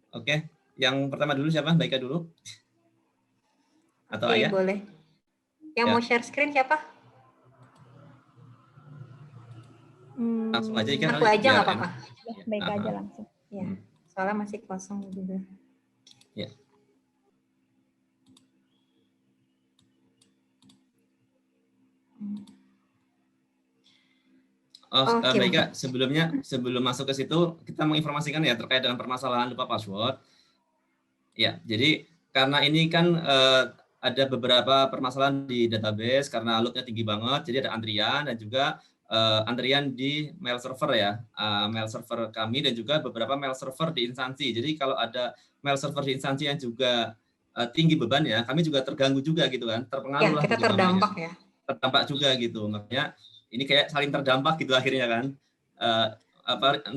Oke, yang pertama dulu siapa? Baika dulu? Atau Oke, Ayah? boleh. Yang Ya. mau share screen siapa? Langsung aja Ika Aku kali aja biar nggak apa-apa. enak. Ya, Ya. baik aja langsung. Ya, soalnya masih kosong juga. Ya. Oh, Oke, Mbak Ika, untuk sebelum masuk ke situ, kita menginformasikan ya terkait dengan permasalahan lupa password. Ya, jadi karena ini kan ada beberapa permasalahan di database karena load-nya tinggi banget, jadi ada antrian dan juga antrian di mail server ya, mail server kami dan juga beberapa mail server di instansi. Jadi kalau ada mail server di instansi yang juga tinggi beban ya, kami juga terganggu juga gitu kan, terpengaruh ya, lah kita gitu namanya, terdampak ya. terdampak juga gitu. Makanya ini kayak saling terdampak gitu akhirnya kan. Eh,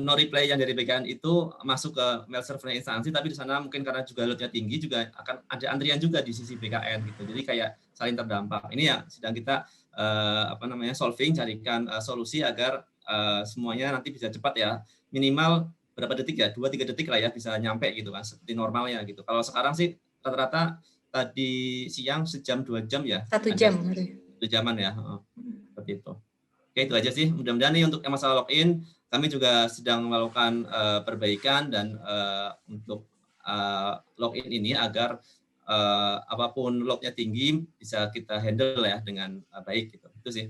no reply yang dari BKN itu masuk ke mail server instansi, tapi di sana mungkin karena juga load-nya tinggi juga akan ada antrian juga di sisi BKN gitu. Jadi kayak saling terdampak. Ini ya sedang kita solving, carikan solusi agar semuanya nanti bisa cepat ya. Minimal berapa detik ya? 2-3 detik lah ya bisa nyampe gitu kan seperti normalnya gitu. Kalau sekarang sih rata-rata tadi siang sejam 2 jam ya. 1 jam. 1 jaman ya. Seperti itu. Oke, itu aja sih. Mudah-mudahan nih untuk masalah login, kami juga sedang melakukan perbaikan dan untuk login ini agar apapun load-nya tinggi bisa kita handle ya dengan baik gitu. Itu sih.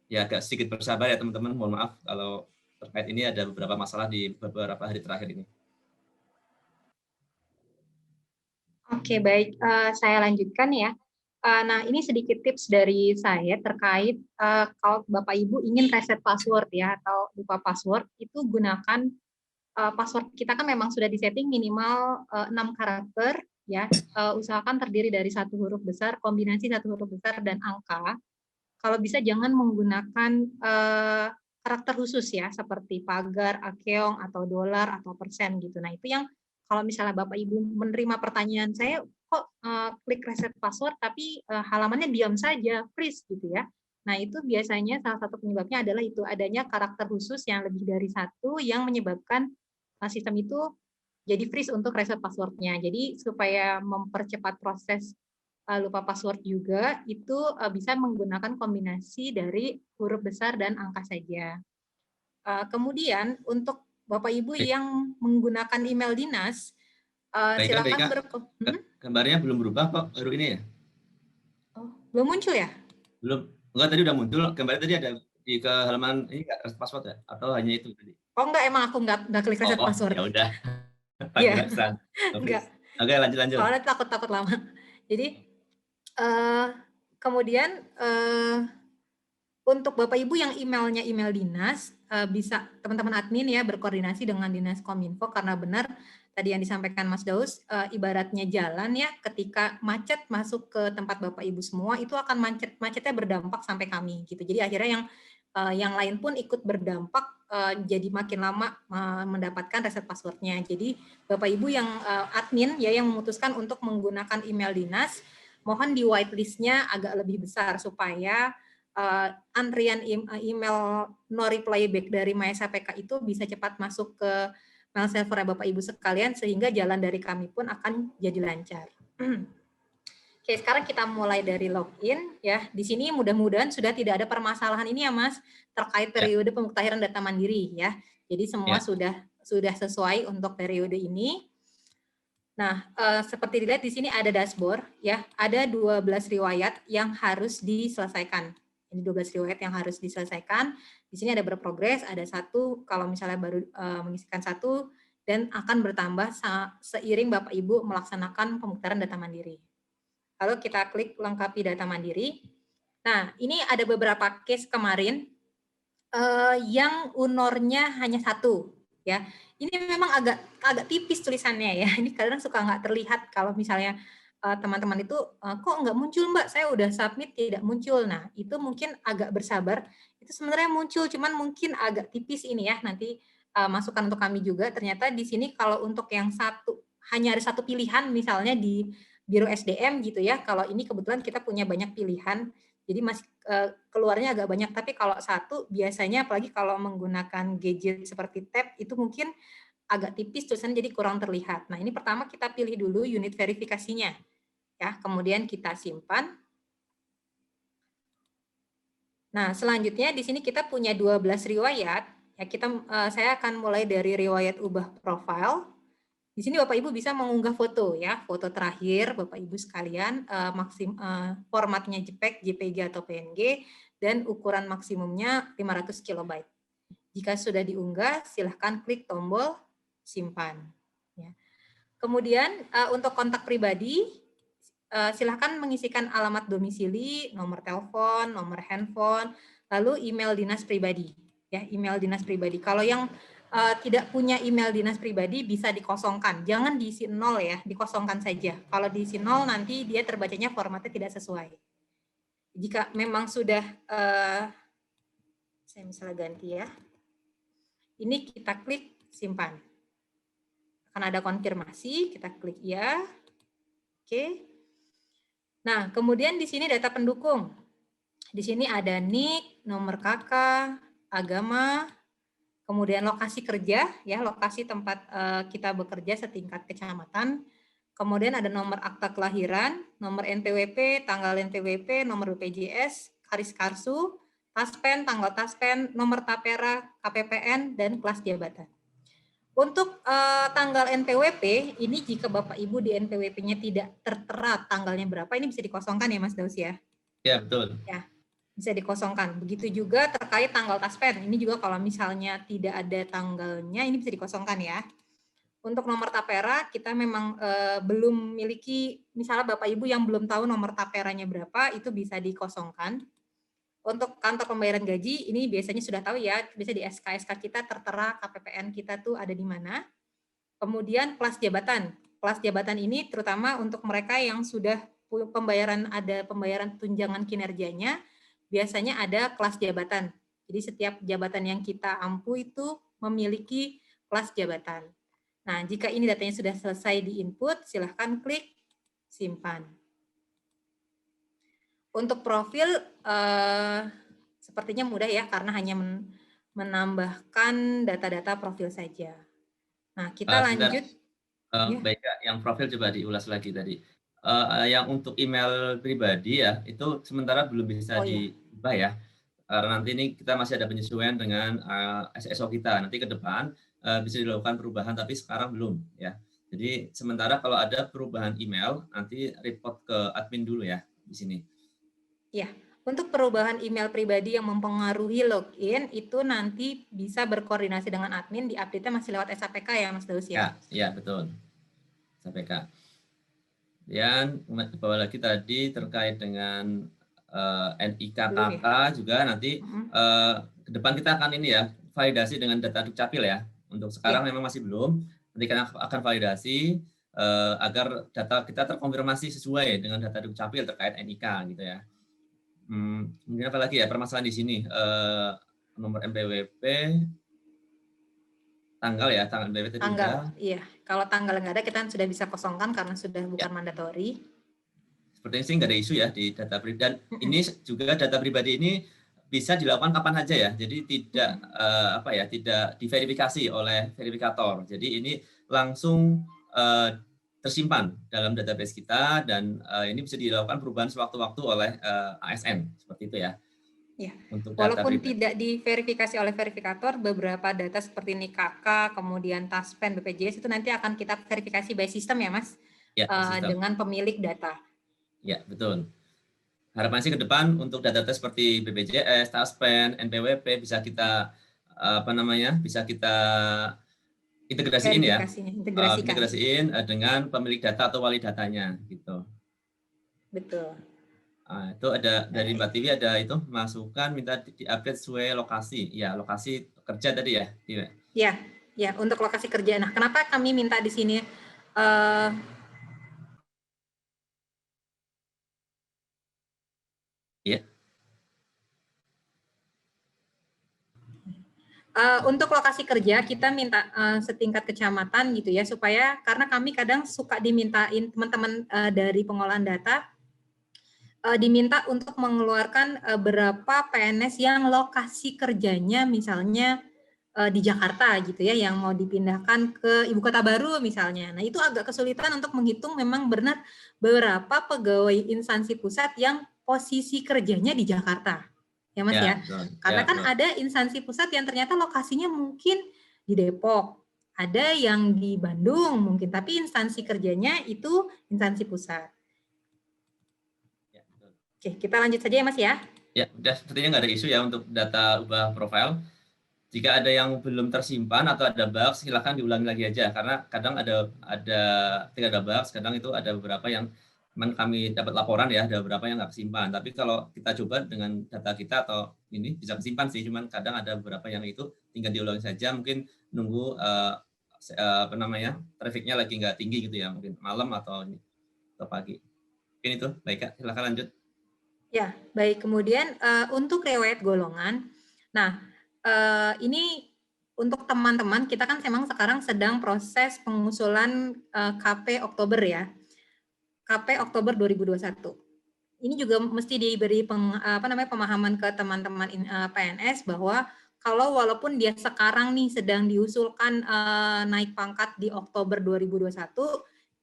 Ya agak sedikit bersabar ya teman-teman. Mohon maaf kalau terkait ini ada beberapa masalah di beberapa hari terakhir ini. Oke, baik. Saya lanjutkan ya. Nah, ini sedikit tips dari saya terkait kalau Bapak Ibu ingin reset password ya atau lupa password, itu gunakan password kita kan memang sudah disetting minimal 6 karakter ya. Usahakan terdiri dari 1 huruf besar, kombinasi 1 huruf besar dan angka. Kalau bisa jangan menggunakan karakter khusus ya, seperti pagar, akeong, atau dolar, atau persen gitu. Nah, itu yang kalau misalnya Bapak Ibu menerima pertanyaan saya, kok klik reset password tapi halamannya diam saja, freeze gitu ya. Nah, itu biasanya salah satu penyebabnya adalah itu adanya karakter khusus yang lebih dari 1 yang menyebabkan sistem itu jadi freeze untuk reset password-nya. Jadi supaya mempercepat proses lupa password juga, itu bisa menggunakan kombinasi dari huruf besar dan angka saja. Kemudian untuk Bapak Ibu Baik, yang menggunakan email dinas, baik, silakan gambarnya belum berubah kok baru ini ya? Oh, belum muncul ya? Belum. Enggak, tadi udah muncul. Gambarnya tadi ada di ke halaman ini enggak password ya? Atau hanya itu tadi? Oh enggak, emang aku enggak klik reset Oh, password. ya udah. Iya, Panjelasan. enggak. Habis. Oke, lanjut. Soalnya takut lama. Jadi kemudian untuk Bapak Ibu yang emailnya email dinas, bisa teman-teman admin ya berkoordinasi dengan Dinas Kominfo karena benar tadi yang disampaikan Mas Daus, ibaratnya jalan ya, ketika macet masuk ke tempat Bapak Ibu semua itu akan macetnya berdampak sampai kami gitu. Jadi akhirnya yang lain pun ikut berdampak, jadi makin lama mendapatkan reset password-nya. Jadi Bapak Ibu yang admin ya yang memutuskan untuk menggunakan email dinas, mohon di whitelist-nya agak lebih besar supaya antrian email no reply back dari MySAPK itu bisa cepat masuk ke mail server Bapak Ibu sekalian sehingga jalan dari kami pun akan jadi lancar. Oke, sekarang kita mulai dari login ya. Di sini mudah-mudahan sudah tidak ada permasalahan ini ya Mas terkait periode pemuktahiran data mandiri ya. Jadi semua sudah sesuai untuk periode ini. Nah, seperti dilihat di sini ada dashboard ya, ada 12 riwayat yang harus diselesaikan. Ini 12 riwayat yang harus diselesaikan. Di sini ada berprogres, ada 1 kalau misalnya baru mengisikan 1 dan akan bertambah seiring Bapak Ibu melaksanakan pemutaran data mandiri. Lalu kita klik lengkapi data mandiri. Nah, ini ada beberapa case kemarin yang unornya hanya 1 ya. Ini memang agak tipis tulisannya ya. Ini kadang suka nggak terlihat kalau misalnya teman-teman itu kok nggak muncul Mbak, saya udah submit tidak muncul. Nah, itu mungkin agak bersabar. Itu sebenarnya muncul, cuman mungkin agak tipis ini ya. Nanti masukan untuk kami juga. Ternyata di sini kalau untuk yang hanya ada 1 pilihan, misalnya di Biro SDM gitu ya. Kalau ini kebetulan kita punya banyak pilihan, jadi masih keluarnya agak banyak. Tapi kalau 1 biasanya apalagi kalau menggunakan gadget seperti tab itu mungkin agak tipis tulisannya jadi kurang terlihat. Nah, ini pertama kita pilih dulu unit verifikasinya. Ya, kemudian kita simpan. Nah, selanjutnya di sini kita punya 12 riwayat. Ya, saya akan mulai dari riwayat ubah profil. Di sini Bapak Ibu bisa mengunggah foto ya, foto terakhir Bapak Ibu sekalian, formatnya JPEG, JPG atau PNG, dan ukuran maksimumnya 500 KB. Jika sudah diunggah, silahkan klik tombol simpan. Ya. Kemudian untuk kontak pribadi, silahkan mengisikan alamat domisili, nomor telepon, nomor handphone, lalu email dinas pribadi. Ya, email dinas pribadi. Kalau yang tidak punya email dinas pribadi bisa dikosongkan. Jangan diisi 0 ya, dikosongkan saja. Kalau diisi 0 nanti dia terbacanya formatnya tidak sesuai. Jika memang sudah, saya misalnya ganti ya. Ini kita klik simpan. Akan ada konfirmasi, kita klik ya. Oke. Nah, kemudian di sini data pendukung. Di sini ada NIK, nomor KK, agama, kemudian lokasi kerja, ya lokasi tempat kita bekerja setingkat kecamatan. Kemudian ada nomor akta kelahiran, nomor NPWP, tanggal NPWP, nomor BPJS, garis karsu, taspen, tanggal taspen, nomor tapera, KPPN, dan kelas jabatan. Untuk tanggal NPWP, ini jika Bapak Ibu di NPWP-nya tidak tertera tanggalnya berapa, ini bisa dikosongkan ya Mas Daus ya? Ya, betul. Ya, bisa dikosongkan. Begitu juga terkait tanggal taspen, ini juga kalau misalnya tidak ada tanggalnya, ini bisa dikosongkan ya. Untuk nomor tapera, kita memang belum miliki, misalnya Bapak Ibu yang belum tahu nomor taperanya berapa, itu bisa dikosongkan. Untuk kantor pembayaran gaji, ini biasanya sudah tahu ya, bisa di SK-SK kita tertera KPPN kita tuh ada di mana. Kemudian kelas jabatan. Kelas jabatan ini terutama untuk mereka yang sudah ada pembayaran tunjangan kinerjanya, biasanya ada kelas jabatan. Jadi setiap jabatan yang kita ampu itu memiliki kelas jabatan. Nah, jika ini datanya sudah selesai di input, silahkan klik simpan. Untuk profil, sepertinya mudah ya, karena hanya menambahkan data-data profil saja. Nah, kita lanjut. Baik, yang profil coba diulas lagi tadi. Yang untuk email pribadi ya, itu sementara belum bisa diubah ya. Karena nanti ini kita masih ada penyesuaian dengan SSO kita. Nanti ke depan bisa dilakukan perubahan, tapi sekarang belum ya. Jadi sementara kalau ada perubahan email, nanti report ke admin dulu ya di sini. Ya, untuk perubahan email pribadi yang mempengaruhi login, itu nanti bisa berkoordinasi dengan admin, di update-nya masih lewat SAPK ya Mas Daus ya? Ya, betul. SAPK. Dan di bawah lagi tadi terkait dengan NIK KK juga nanti ke depan kita akan ini ya, validasi dengan data Dukcapil ya. Untuk sekarang memang masih belum, nanti kita akan validasi agar data kita terkonfirmasi sesuai dengan data Dukcapil terkait NIK gitu ya. Mungkin apa lagi ya permasalahan di sini, nomor MPWP, tanggal ya, tanggal MPWP tadi udah. Iya, kalau tanggal nggak ada kita sudah bisa kosongkan karena sudah bukan mandatori. Sepertinya sih nggak ada isu ya di data pribadi, dan ini juga data pribadi ini bisa dilakukan kapan saja ya, jadi tidak tidak diverifikasi oleh verifikator, jadi ini langsung tersimpan dalam database kita, dan ini bisa dilakukan perubahan sewaktu-waktu oleh ASN seperti itu ya. Ya, walaupun tidak diverifikasi oleh verifikator, beberapa data seperti NIK KK, kemudian taspen, BPJS itu nanti akan kita verifikasi by system ya Mas, ya, dengan pemilik data. Ya, betul. Harapan sih ke depan untuk data-data seperti BPJS, taspen, NPWP bisa kita bisa kita integrasiin ya, integrasiin dengan pemilik data atau wali datanya gitu. Betul. Nah, itu ada dari Mbak Tiwi, ada itu masukan minta diupdate sesuai lokasi. Ya, lokasi kerja tadi ya. Ya, ya untuk lokasi kerja. Nah, kenapa kami minta di sini ya. Untuk lokasi kerja kita minta setingkat kecamatan gitu ya, supaya karena kami kadang suka dimintain teman-teman dari pengolahan data diminta untuk mengeluarkan berapa PNS yang lokasi kerjanya misalnya di Jakarta gitu ya, yang mau dipindahkan ke ibu kota baru misalnya. Nah, itu agak kesulitan untuk menghitung memang benar berapa pegawai instansi pusat yang posisi kerjanya di Jakarta. Ya, Mas ya. betul. Karena Ya, kan betul. ada instansi pusat yang ternyata lokasinya mungkin di Depok, ada yang di Bandung mungkin, tapi instansi kerjanya itu instansi pusat. Ya, betul. Oke, kita lanjut saja ya, Mas ya. Ya, udah sepertinya nggak ada isu ya untuk data ubah profile. Jika ada yang belum tersimpan atau ada bug, silakan diulangi lagi aja karena kadang ketika ada bug, kadang itu ada beberapa yang memang kami dapat laporan ya, ada beberapa yang nggak kesimpan. Tapi kalau kita coba dengan data kita atau ini bisa kesimpan sih, cuman kadang ada beberapa yang itu tinggal diulangi saja, mungkin nunggu apa namanya trafficnya lagi nggak tinggi gitu ya, mungkin malam atau pagi. Mungkin itu, baik Kak, silakan lanjut. Ya, baik. Kemudian untuk riwayat golongan, nah ini untuk teman-teman, kita kan memang sekarang sedang proses pengusulan KP Oktober ya, KP Oktober 2021. Ini juga mesti diberi pemahaman ke teman-teman PNS bahwa kalau walaupun dia sekarang nih sedang diusulkan naik pangkat di Oktober 2021,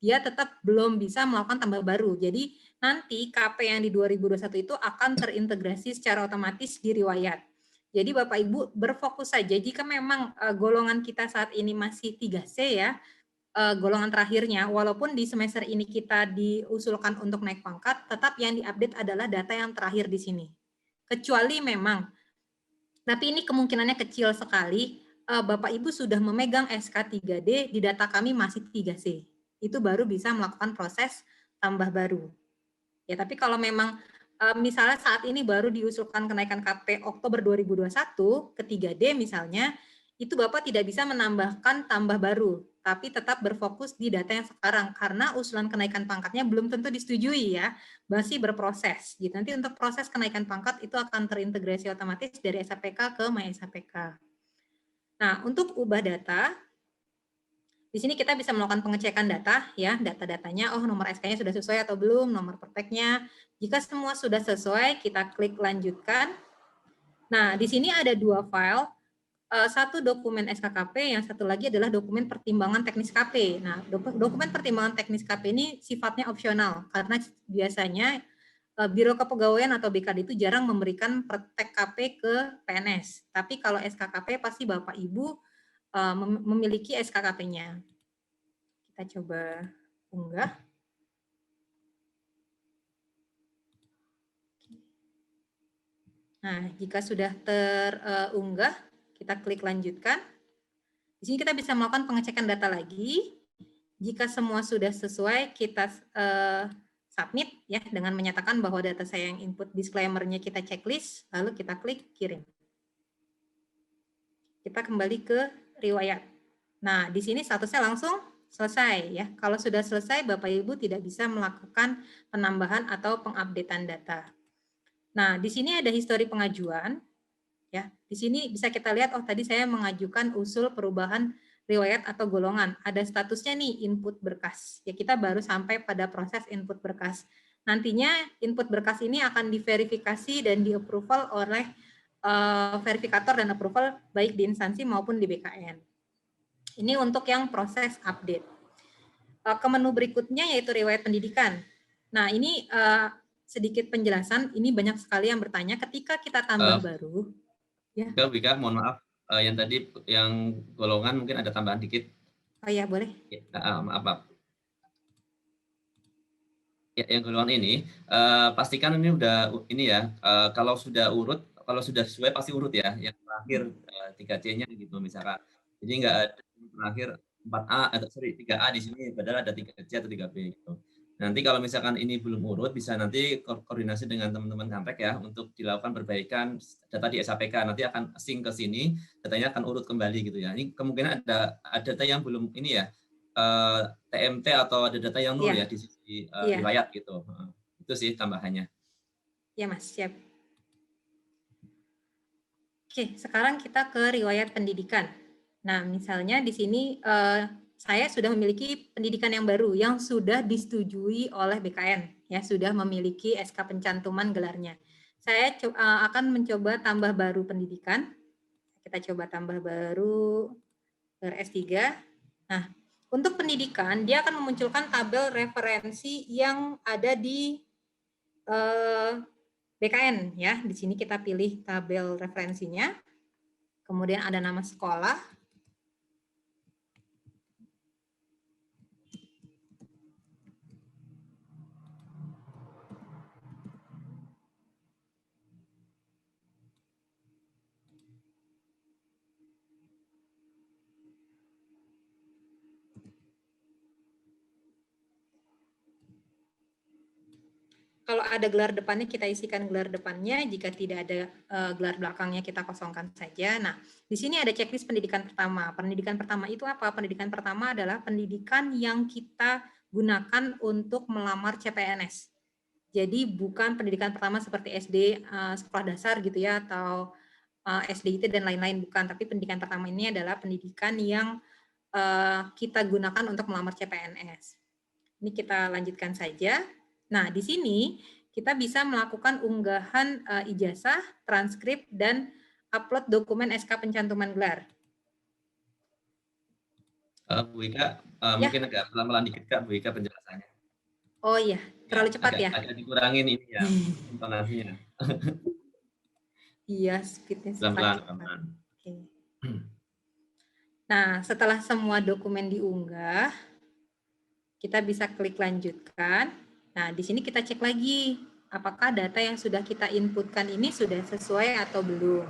dia tetap belum bisa melakukan tambah baru. Jadi nanti KP yang di 2021 itu akan terintegrasi secara otomatis di riwayat. Jadi Bapak Ibu berfokus saja jika memang golongan kita saat ini masih 3C ya, golongan terakhirnya, walaupun di semester ini kita diusulkan untuk naik pangkat, tetap yang diupdate adalah data yang terakhir di sini. Kecuali memang, tapi ini kemungkinannya kecil sekali, Bapak Ibu sudah memegang SK3D, di data kami masih 3C. Itu baru bisa melakukan proses tambah baru. Ya, tapi kalau memang misalnya saat ini baru diusulkan kenaikan KP Oktober 2021 ke 3D misalnya, itu Bapak tidak bisa menambahkan tambah baru, tapi tetap berfokus di data yang sekarang karena usulan kenaikan pangkatnya belum tentu disetujui ya, masih berproses. Gitu. Nanti untuk proses kenaikan pangkat itu akan terintegrasi otomatis dari SAPK ke MySAPK. Nah, untuk ubah data, di sini kita bisa melakukan pengecekan data, ya, data-datanya, oh nomor SK-nya sudah sesuai atau belum, nomor prakteknya. Jika semua sudah sesuai, kita klik lanjutkan. Nah, di sini ada dua file, satu dokumen SKKP, yang satu lagi adalah dokumen pertimbangan teknis KP. Nah, dokumen pertimbangan teknis KP ini sifatnya opsional, karena biasanya Biro Kepegawaian atau BKD itu jarang memberikan praktek KP ke PNS. Tapi kalau SKKP pasti Bapak Ibu memiliki SKKP-nya. Kita coba unggah. Nah, jika sudah terunggah, kita klik lanjutkan. Di sini kita bisa melakukan pengecekan data lagi. Jika semua sudah sesuai, kita submit ya dengan menyatakan bahwa data saya yang input disclaimer-nya kita checklist, lalu kita klik kirim. Kita kembali ke riwayat. Nah, di sini statusnya langsung selesai ya. Kalau sudah selesai, Bapak Ibu tidak bisa melakukan penambahan atau pengupdatean data. Nah, di sini ada histori pengajuan. Ya, di sini bisa kita lihat, oh tadi saya mengajukan usul perubahan riwayat atau golongan. Ada statusnya nih input berkas. Ya, kita baru sampai pada proses input berkas. Nantinya input berkas ini akan diverifikasi dan di-approval oleh verifikator dan approval baik di instansi maupun di BKN. Ini untuk yang proses update. Ke menu berikutnya yaitu riwayat pendidikan. Nah, ini sedikit penjelasan, ini banyak sekali yang bertanya ketika kita tambah baru. Ya. Wika, mohon maaf, yang tadi yang golongan mungkin ada tambahan dikit. Oh ya, boleh. Ya, maaf. Ya, yang golongan ini pastikan ini udah ini ya, kalau sudah sesuai pasti urut ya, yang terakhir 3C-nya gitu misalkan. Jadi nggak ada yang terakhir 4A atau 3A di sini padahal ada 3C atau 3B gitu. Nanti kalau misalkan ini belum urut, bisa nanti koordinasi dengan teman-teman Kantek ya untuk dilakukan perbaikan data di SAPK. Nanti akan sync ke sini, datanya akan urut kembali gitu ya. Ini kemungkinan ada data yang belum ini ya, TMT atau ada data yang nol ya di sisi riwayat gitu. Itu sih tambahannya. Ya Mas, siap. Oke, sekarang kita ke riwayat pendidikan. Nah, misalnya di sini saya sudah memiliki pendidikan yang baru yang sudah disetujui oleh BKN, ya sudah memiliki SK pencantuman gelarnya. Saya akan mencoba tambah baru pendidikan. Kita coba tambah baru R3. Nah, untuk pendidikan, dia akan memunculkan tabel referensi yang ada di BKN ya. Di sini kita pilih tabel referensinya. Kemudian ada nama sekolah. Kalau ada gelar depannya, kita isikan gelar depannya. Jika tidak ada gelar belakangnya, kita kosongkan saja. Nah, di sini ada checklist pendidikan pertama. Pendidikan pertama itu apa? Pendidikan pertama adalah pendidikan yang kita gunakan untuk melamar CPNS. Jadi bukan pendidikan pertama seperti SD, sekolah dasar gitu ya, atau SDIT dan lain-lain, bukan. Tapi pendidikan pertama ini adalah pendidikan yang kita gunakan untuk melamar CPNS. Ini kita lanjutkan saja. Nah, di sini kita bisa melakukan unggahan ijazah, transkrip, dan upload dokumen SK pencantuman gelar. Bu Ika, Ya. mungkin agak pelan-pelan dikit Kak, Bu Ika penjelasannya. Oh iya, terlalu cepat ya? Agak dikurangin ini ya, intonasinya. Iya, speednya Pelan-pelan. Oke. Nah, setelah semua dokumen diunggah, kita bisa klik lanjutkan. Nah, di sini kita cek lagi, apakah data yang sudah kita inputkan ini sudah sesuai atau belum.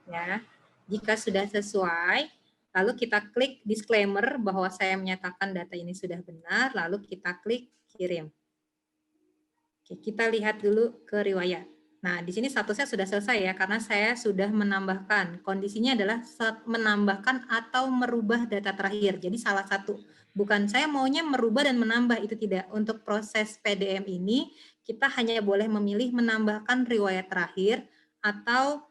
Ya, jika sudah sesuai, lalu kita klik disclaimer bahwa saya menyatakan data ini sudah benar, lalu kita klik kirim. Oke, kita lihat dulu ke riwayat. Nah, di sini statusnya sudah selesai ya, karena saya sudah menambahkan. Kondisinya adalah menambahkan atau merubah data terakhir. Jadi salah satu. Bukan saya maunya merubah dan menambah, itu tidak. Untuk proses PDM ini, kita hanya boleh memilih menambahkan riwayat terakhir atau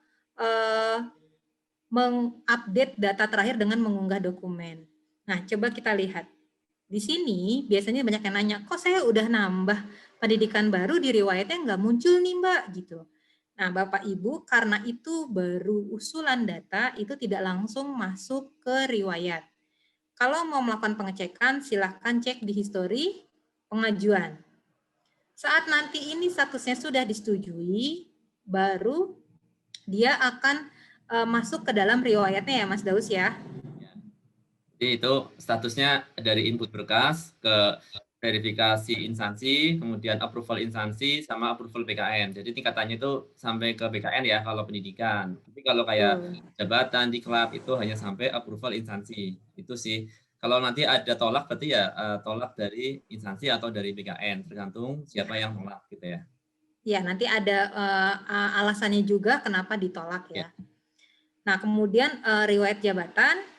mengupdate data terakhir dengan mengunggah dokumen. Nah, coba kita lihat. Di sini biasanya banyak yang nanya, kok saya udah nambah pendidikan baru di riwayatnya nggak muncul nih Mbak, gitu. Nah, Bapak Ibu, karena itu baru usulan data, itu tidak langsung masuk ke riwayat. Kalau mau melakukan pengecekan, silahkan cek di histori pengajuan. Saat nanti ini statusnya sudah disetujui, baru dia akan masuk ke dalam riwayatnya ya Mas Daus ya. Jadi itu statusnya dari input berkas ke verifikasi instansi, kemudian approval instansi, sama approval BKN. Jadi tingkatannya itu sampai ke BKN ya kalau pendidikan. Tapi kalau kayak jabatan, diklat itu hanya sampai approval instansi. Itu sih. Kalau nanti ada tolak berarti ya tolak dari instansi atau dari BKN, tergantung siapa yang tolak gitu ya. Ya, nanti ada alasannya juga kenapa ditolak ya. Nah, kemudian riwayat jabatan.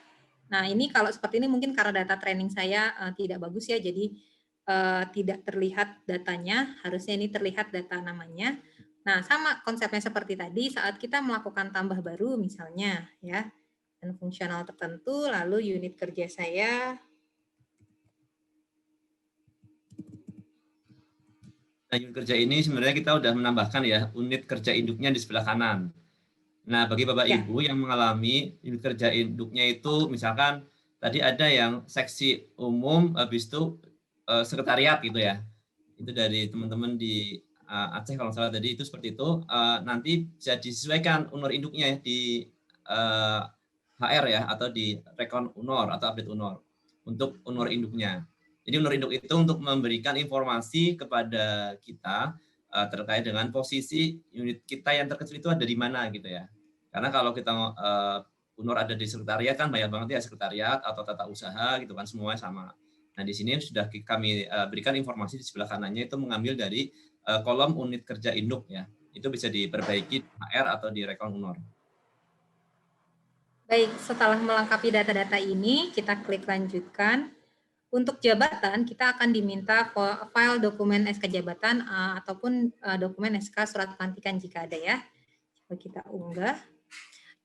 Nah, ini kalau seperti ini mungkin karena data training saya tidak bagus ya, jadi tidak terlihat datanya, harusnya ini terlihat data namanya. Nah, sama konsepnya seperti tadi, saat kita melakukan tambah baru misalnya ya, dan fungsional tertentu, lalu unit kerja saya. Nah, unit kerja ini sebenarnya kita udah menambahkan ya, unit kerja induknya di sebelah kanan. Nah, bagi Bapak Ibu yang mengalami unit kerja induknya itu, misalkan tadi ada yang seksi umum, habis itu sekretariat gitu ya. Itu dari teman-teman di Aceh kalau salah tadi itu seperti itu. Nanti bisa disesuaikan unor induknya di HR ya, atau di rekon unor atau update unor untuk unor induknya. Jadi unor induk itu untuk memberikan informasi kepada kita terkait dengan posisi unit kita yang terkecil itu ada di mana gitu ya. Karena kalau kita unor ada di sekretariat kan banyak banget ya, sekretariat atau tata usaha gitu kan, semuanya sama. Nah, di sini sudah kami berikan informasi di sebelah kanannya itu mengambil dari kolom unit kerja induk ya. Itu bisa diperbaiki di HR atau di rekon unor. Baik, setelah melengkapi data-data ini, kita klik lanjutkan. Untuk jabatan, kita akan diminta file dokumen SK jabatan ataupun dokumen SK surat pelantikan jika ada ya. Coba kita unggah.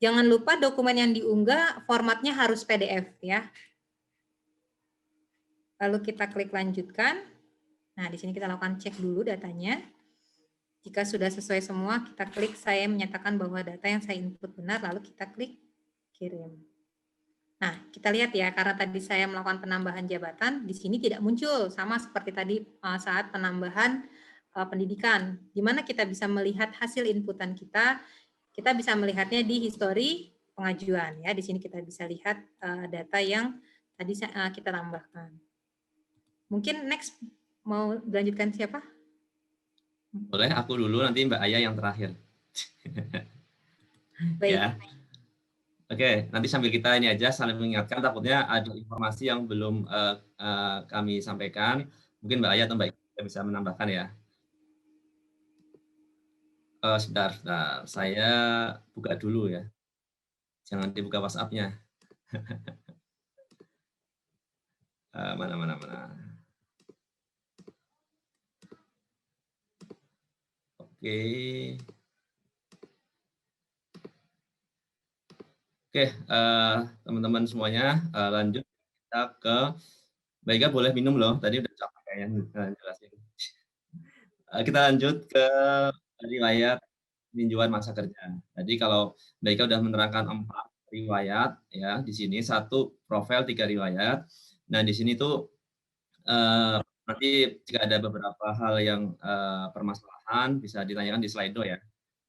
Jangan lupa dokumen yang diunggah formatnya harus PDF ya. Lalu kita klik lanjutkan. Nah, di sini kita lakukan cek dulu datanya. Jika sudah sesuai semua, kita klik saya menyatakan bahwa data yang saya input benar, lalu kita klik kirim. Nah, kita lihat ya, karena tadi saya melakukan penambahan jabatan, di sini tidak muncul, sama seperti tadi saat penambahan pendidikan. Di mana kita bisa melihat hasil inputan kita bisa melihatnya di histori pengajuan. Ya, di sini kita bisa lihat data yang tadi kita tambahkan. Mungkin next mau dilanjutkan siapa? Boleh aku dulu, nanti Mbak Aya yang terakhir. Baik. Ya. Oke, nanti sambil kita ini aja saling mengingatkan, takutnya ada informasi yang belum kami sampaikan. Mungkin Mbak Aya atau Mbak Ika bisa menambahkan ya. Sebentar, saya buka dulu ya. Jangan dibuka WhatsApp-nya. Mana. Oke, teman-teman semuanya, lanjut kita ke Mbak Ika boleh minum loh, tadi udah capek kayaknya jelasin. Kita lanjut ke riwayat peninjauan masa kerja. Jadi kalau Mbak Ika udah menerangkan 4 riwayat ya, di sini 1 profil 3 riwayat. Nah, di sini tuh nanti jika ada beberapa hal yang permasalahan bisa ditanyakan di Slido ya.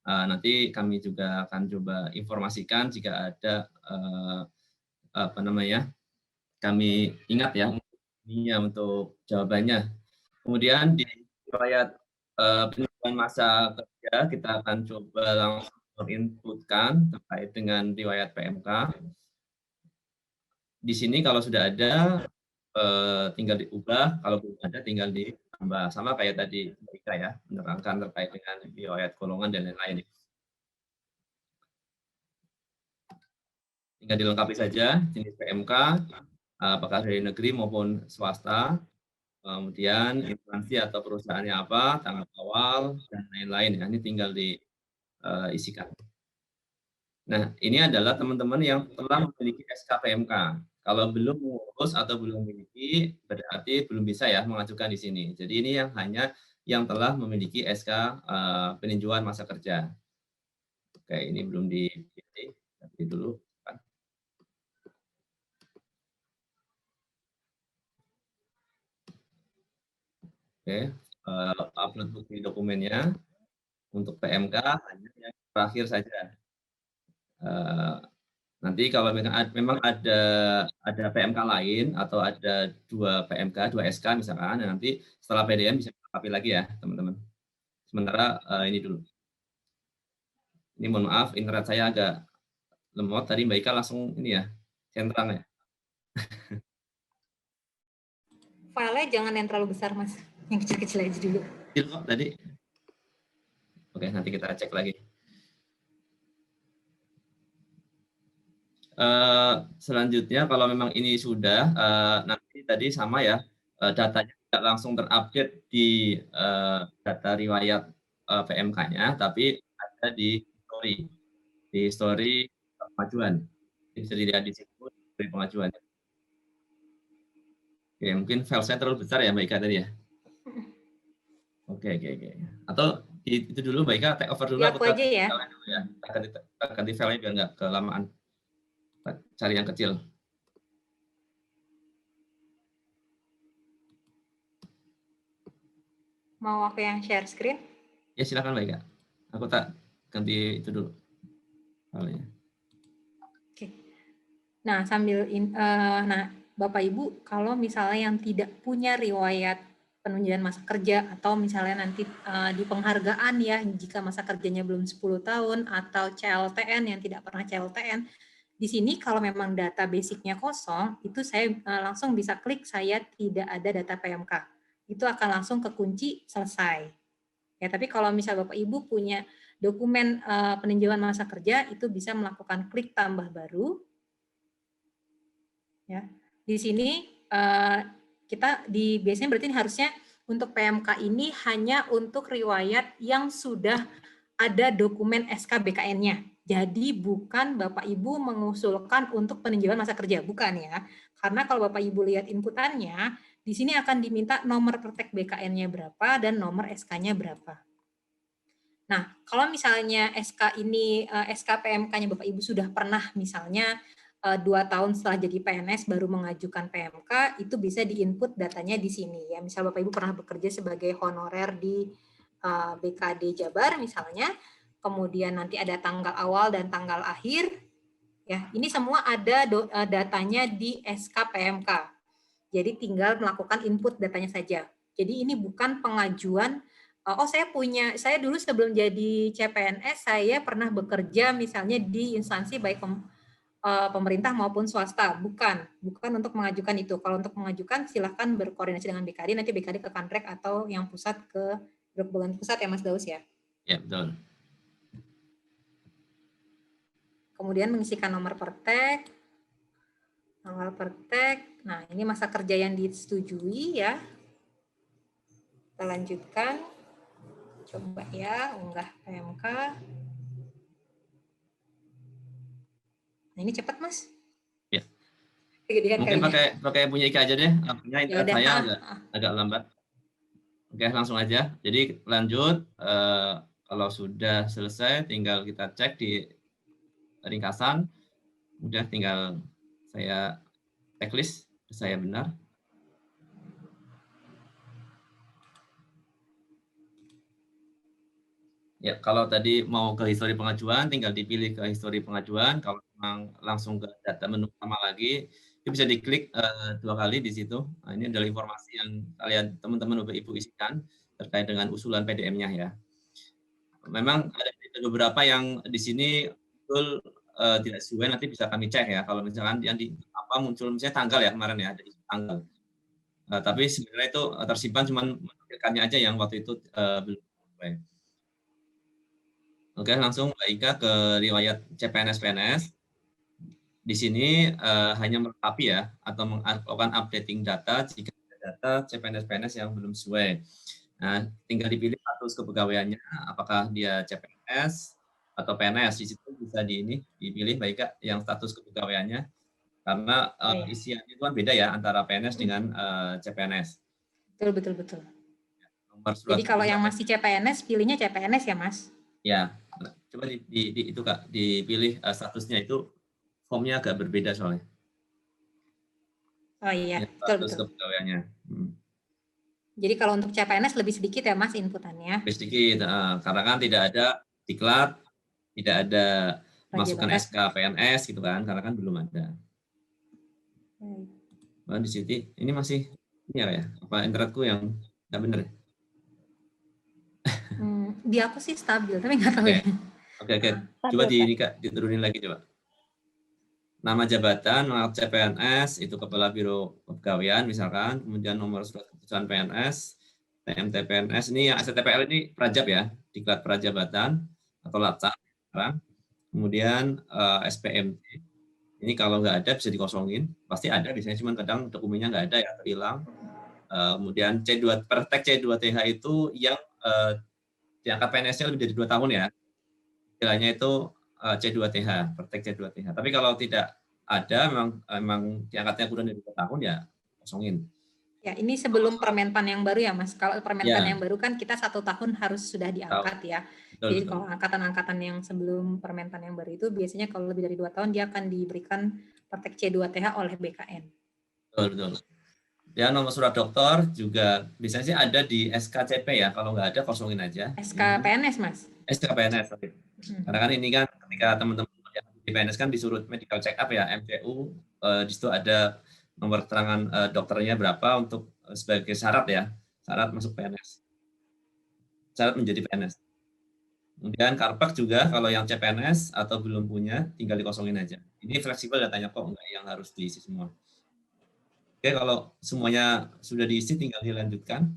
Nanti kami juga akan coba informasikan jika ada kami ingat ya untuk jawabannya. Kemudian di riwayat peninjauan masa kerja kita akan coba langsung menginputkan terkait dengan riwayat PMK. Di sini kalau sudah ada tinggal diubah, kalau belum ada tinggal ditambah. Sama kayak tadi Mbak ya, menerangkan terkait dengan riwayat golongan dan lain-lain. Tinggal dilengkapi saja jenis PMK, apakah dari negeri maupun swasta, kemudian instansi atau perusahaannya apa, tanggal awal, dan lain-lain. Ya. Ini tinggal diisikan. Nah, ini adalah teman-teman yang telah memiliki SK PMK. Kalau belum mengurus atau belum memiliki, berarti belum bisa ya mengajukan di sini. Jadi ini yang hanya yang telah memiliki SK peninjauan masa kerja. Oke, ini belum dipilih, tapi dulu. Oke, upload bukti dokumennya. Untuk PMK hanya yang terakhir saja. Nanti kalau memang ada PMK lain atau ada 2 PMK, 2 SK misalkan, nanti setelah PDM bisa dilengkapi lagi ya teman-teman. Sementara ini dulu. Ini mohon maaf, internet saya agak lemot. Tadi Mbak Ika langsung ini ya, centang ya. Filenya jangan yang terlalu besar Mas, yang kecil-kecil aja dulu. Kecil kok tadi. Oke, nanti kita cek lagi. Selanjutnya kalau memang ini sudah nanti tadi sama ya datanya tidak langsung terupdate di data riwayat PMK-nya, tapi ada di story pengajuan. Bisa dilihat di situ story pengajuan. Oke, mungkin file saya terlalu besar ya Mbak Ika tadi ya. Oke. Atau itu dulu Mbak Ika take over dulu. Aku aja ya. Ganti filenya biar nggak kelamaan. Cari yang kecil. Mau aku yang share screen? Ya silakan Mbak Ika. Aku tak ganti itu dulu. Oke. Nah sambil Bapak Ibu kalau misalnya yang tidak punya riwayat penunjukan masa kerja atau misalnya nanti di penghargaan ya jika masa kerjanya belum 10 tahun atau CLTN yang tidak pernah CLTN. Di sini kalau memang data basicnya kosong, itu saya langsung bisa klik saya tidak ada data PMK. Itu akan langsung ke kunci selesai. Ya, tapi kalau misal Bapak Ibu punya dokumen peninjauan masa kerja, itu bisa melakukan klik tambah baru. Ya, di sini kita biasanya berarti harusnya untuk PMK ini hanya untuk riwayat yang sudah ada dokumen SK BKN-nya. Jadi bukan Bapak Ibu mengusulkan untuk peninjauan masa kerja, bukan ya. Karena kalau Bapak Ibu lihat inputannya, di sini akan diminta nomor praktek BKN-nya berapa dan nomor SK-nya berapa. Nah, kalau misalnya SK ini, SK PMK-nya Bapak Ibu sudah pernah misalnya 2 tahun setelah jadi PNS baru mengajukan PMK, itu bisa di-input datanya di sini ya. Misal Bapak Ibu pernah bekerja sebagai honorer di BKD Jabar misalnya, kemudian nanti ada tanggal awal dan tanggal akhir, ya. Ini semua ada datanya di SK PMK. Jadi tinggal melakukan input datanya saja. Jadi ini bukan pengajuan, saya dulu sebelum jadi CPNS, saya pernah bekerja misalnya di instansi baik pemerintah maupun swasta. Bukan untuk mengajukan itu. Kalau untuk mengajukan silahkan berkoordinasi dengan BKD, nanti BKD ke Kanrek atau yang pusat ke Grup Bagian Pusat ya Mas Daus ya. Ya, betul. Kemudian mengisikan nomor pertek, tanggal pertek. Nah, ini masa kerja yang disetujui ya. Kita lanjutkan. Coba ya, unggah PMK. Nah, ini cepat, Mas. Ya. Kegedean Mungkin kayaknya. pakai punya Ika aja deh. Punya internet Yaudah, saya agak lambat. Oke, langsung aja. Jadi lanjut. Kalau sudah selesai, tinggal kita cek di ringkasan. Udah tinggal saya checklist, saya benar. Ya, kalau tadi mau ke histori pengajuan, tinggal dipilih ke histori pengajuan. Kalau memang langsung ke data menu utama lagi, itu bisa diklik 2 kali di situ. Nah, ini adalah informasi yang kalian teman-teman Bapak Ibu isikan terkait dengan usulan PDM-nya ya. Memang ada beberapa yang di sini betul tidak sesuai, nanti bisa kami cek ya. Kalau misalkan yang di apa muncul misalnya tanggal ya kemarin ya, ada tanggal. Tapi sebenarnya itu tersimpan, cuman menampilkannya aja yang waktu itu belum sesuai. Oke, langsung Mbak Ika ke riwayat CPNS-PNS. Di sini hanya melengkapi ya, atau melakukan updating data jika ada data CPNS-PNS yang belum sesuai. Nah, tinggal dipilih status kepegawaiannya, apakah dia CPNS atau PNS. Di situ bisa dipilih Mbak Ika yang status kepegawaiannya, karena isiannya itu kan beda ya antara PNS dengan CPNS. Betul. Jadi kalau yang masih CPNS, pilihnya CPNS ya, Mas? Ya, coba itu Kak, dipilih statusnya itu formnya agak berbeda soalnya. Oh iya, status kepegawaiannya. Jadi kalau untuk CPNS lebih sedikit ya Mas inputannya? Lebih sedikit, karena kan tidak ada diklat, tidak ada masukan SK PNS gitu kan, karena kan belum ada. Di sini ini masih ini ya, apa internetku yang nggak benar ya? Di aku sih stabil, tapi nggak tahu ya. Oke. Coba ini Kak, diturunin lagi coba. Nama jabatan, nama CPNS, itu Kepala Biro Kepegawaian misalkan, kemudian nomor surat keputusan PNS, TMT PNS, ini yang STPL ini prajab ya, diklat prajabatan atau LATSA sekarang. Kemudian SPMT, ini kalau nggak ada bisa dikosongin, pasti ada, biasanya cuma kadang dokumennya nggak ada ya, terhilang. Kemudian Pertek C2TH itu yang diangkat PNS-nya lebih dari 2 tahun ya, istilahnya itu C2TH, Pertek C2TH. Tapi kalau tidak ada, memang diangkatnya kurang dari 2 tahun ya kosongin. Ya, ini sebelum Permenpan yang baru ya Mas. Kalau Permenpan yang baru kan kita 1 tahun harus sudah diangkat ya. Jadi kalau angkatan-angkatan yang sebelum Permenpan yang baru itu biasanya kalau lebih dari 2 tahun dia akan diberikan Pertek C2TH oleh BKN. Betul. Ya, nomor surat dokter juga biasanya sih ada di SKCP ya. Kalau nggak ada kosongin aja. SKPNS Mas. SKPNS. Karena kan ini kan ketika teman-teman yang di PNS kan disuruh medical check up ya, MCU, di situ ada nomor keterangan dokternya berapa untuk sebagai syarat ya, syarat masuk PNS, syarat menjadi PNS. Kemudian Karpak juga kalau yang CPNS atau belum punya tinggal dikosongin aja. Ini fleksibel datanya kok, enggak yang harus diisi semua. Oke, kalau semuanya sudah diisi tinggal dilanjutkan.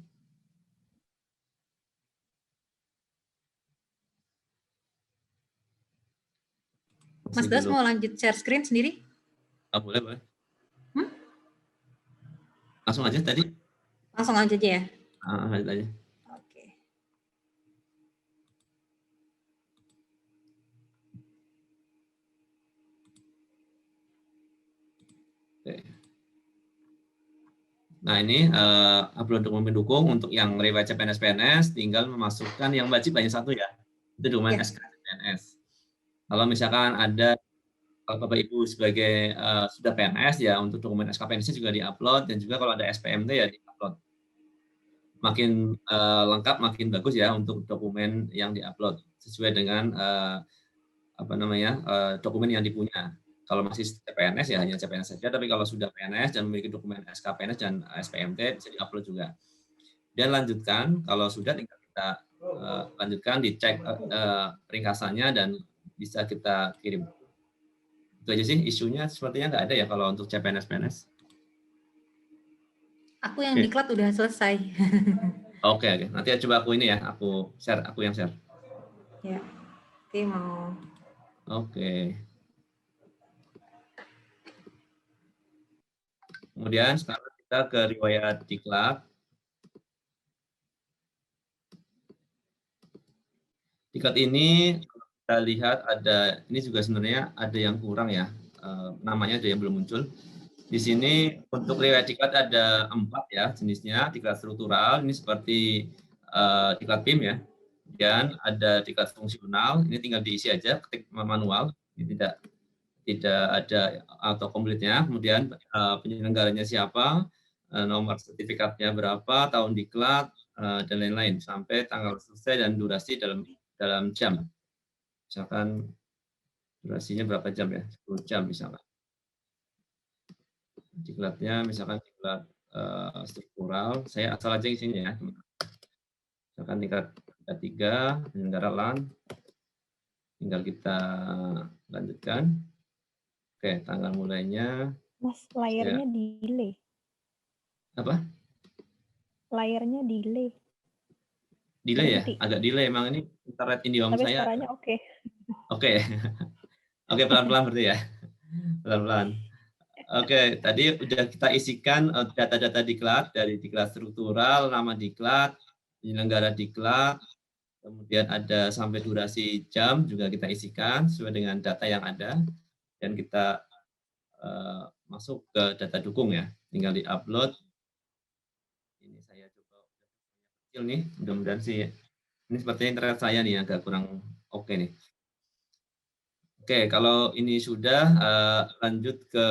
Mas Das mau lanjut share screen sendiri? Boleh. Langsung aja tadi? Langsung aja ya? Lanjut aja. Oke. Nah ini upload dokumen pendukung untuk yang riwayat CPNS-PNS, tinggal memasukkan yang wajib hanya 1 ya. Itu dokumen Ya. SK PNS. Kalau misalkan ada kalau Bapak Ibu sebagai sudah PNS ya untuk dokumen SK PNS juga diupload, dan juga kalau ada SPMT ya diupload. Makin lengkap makin bagus ya untuk dokumen yang diupload sesuai dengan apa namanya dokumen yang dipunya. Kalau masih CPNS ya hanya CPNS saja, tapi kalau sudah PNS dan memiliki dokumen SK PNS dan SPMT bisa diupload juga. Dan lanjutkan, kalau sudah tinggal kita lanjutkan, dicek ringkasannya dan bisa kita kirim. Itu aja sih, isunya sepertinya nggak ada ya kalau untuk CPNS PNS. Aku yang diklat udah selesai. Oke. Nanti coba aku ini ya, aku yang share. Ya. Oke, mau. Oke. Kemudian sekarang kita ke riwayat diklat. Diklat ini kita lihat ada, ini juga sebenarnya ada yang kurang ya, namanya ada yang belum muncul. Di sini untuk riwayat diklat ada 4 ya jenisnya, diklat struktural, ini seperti diklat PIM ya. Dan ada diklat fungsional, ini tinggal diisi aja, ketik manual, ini tidak ada autocomplete-nya. Kemudian penyelenggaranya siapa, nomor sertifikatnya berapa, tahun diklat, dan lain-lain, sampai tanggal selesai dan durasi dalam jam. Misalkan durasinya berapa jam ya, 10 jam misalkan. Diklatnya misalkan diklat struktural, saya asal aja isinya ya. Misalkan tingkat 3, penyelenggara LAN, tinggal kita lanjutkan. Oke, tanggal mulainya. Mas, layarnya delay. Apa? Layarnya delay. Delay ya? Berhenti. Agak delay, emang ini internet IndiHome Tapi saya. suaranya oke. Oke. Oke, pelan-pelan berarti ya. Pelan-pelan. Oke, tadi udah kita isikan data-data diklat, dari diklat struktural, nama diklat, penyelenggara diklat, kemudian ada sampai durasi jam juga kita isikan sesuai dengan data yang ada, dan kita masuk ke data dukung ya, tinggal di-upload. Ini saya coba kecil nih, mudah-mudahan sih ini sepertinya internet saya nih agak kurang oke nih. Oke, kalau ini sudah lanjut ke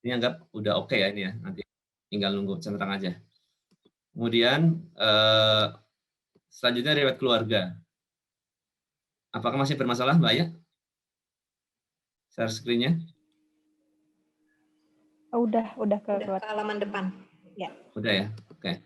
ini, anggap udah oke ya ini ya, nanti tinggal nunggu centang aja. Kemudian selanjutnya riwayat keluarga. Apakah masih bermasalah, Mbak Aya? Share screen-nya? Oh, udah ke halaman depan. Ya. Udah ya, oke.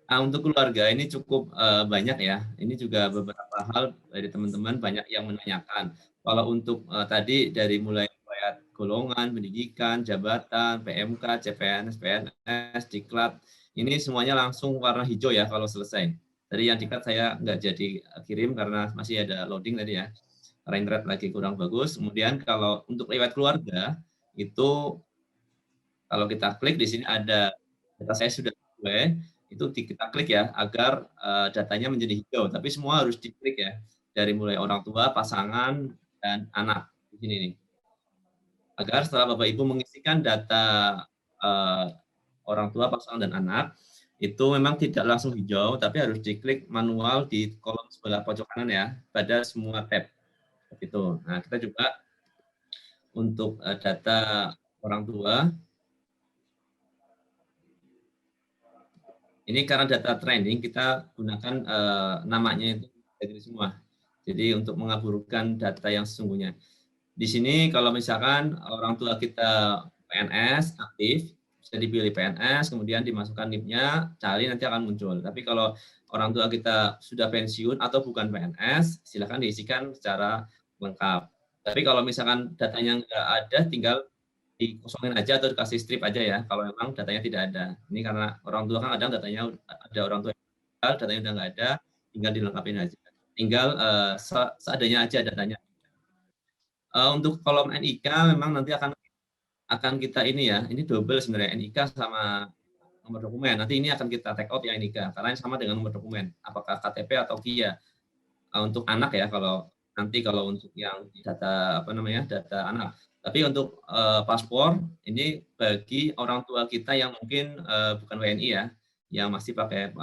Nah, untuk keluarga ini cukup banyak ya. Ini juga beberapa hal dari teman-teman banyak yang menanyakan. Kalau untuk tadi dari mulai riwayat golongan, pendidikan, jabatan, PMK, CPNS, PNS, diklat, ini semuanya langsung warna hijau ya kalau selesai. Tadi yang diklat saya nggak jadi kirim karena masih ada loading tadi ya. Karena internet lagi kurang bagus. Kemudian kalau untuk riwayat keluarga itu kalau kita klik di sini ada data saya sudah sesuai, itu kita klik ya agar datanya menjadi hijau. Tapi semua harus diklik ya, dari mulai orang tua, pasangan, dan anak di sini nih. Agar setelah Bapak Ibu mengisikan data orang tua, pasangan, dan anak, itu memang tidak langsung hijau, tapi harus diklik manual di kolom sebelah pojok kanan ya, pada semua tab. Gitu. Nah, kita juga untuk data orang tua, ini karena data training kita gunakan namanya itu jadi semua. Jadi untuk mengaburkan data yang sesungguhnya. Di sini kalau misalkan orang tua kita PNS aktif, bisa dipilih PNS, kemudian dimasukkan NIP-nya, cari nanti akan muncul. Tapi kalau orang tua kita sudah pensiun atau bukan PNS, silakan diisikan secara lengkap. Tapi kalau misalkan datanya nggak ada, tinggal dikosongin aja atau dikasih strip aja ya kalau memang datanya tidak ada. Ini karena orang tua kan kadang datanya ada orang tua yang datanya udah nggak ada, tinggal dilengkapin aja. Tinggal seadanya aja datanya. Untuk kolom NIK memang nanti akan kita ini ya, ini double sebenarnya NIK sama nomor dokumen. Nanti ini akan kita take out ya NIK karena ini sama dengan nomor dokumen. Apakah KTP atau KIA. Untuk anak ya kalau untuk yang data data anak. Tapi untuk paspor ini bagi orang tua kita yang mungkin bukan WNI ya, yang masih pakai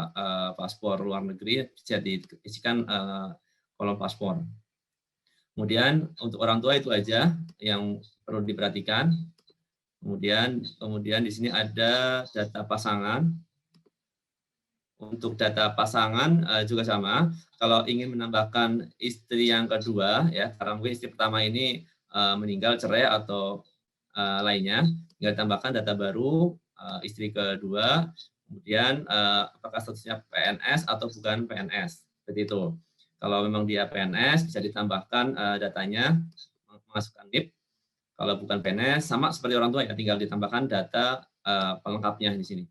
paspor luar negeri bisa diisikan kolom paspor. Kemudian untuk orang tua itu aja yang perlu diperhatikan. Kemudian di sini ada data pasangan. Untuk data pasangan juga sama. Kalau ingin menambahkan istri yang kedua, ya karena mungkin istri pertama ini meninggal, cerai atau lainnya, tinggal tambahkan data baru istri kedua. Kemudian apakah statusnya PNS atau bukan PNS, seperti itu. Kalau memang dia PNS bisa ditambahkan datanya, masukkan NIP. Kalau bukan PNS sama seperti orang tua ya, tinggal ditambahkan data pelengkapnya di sini.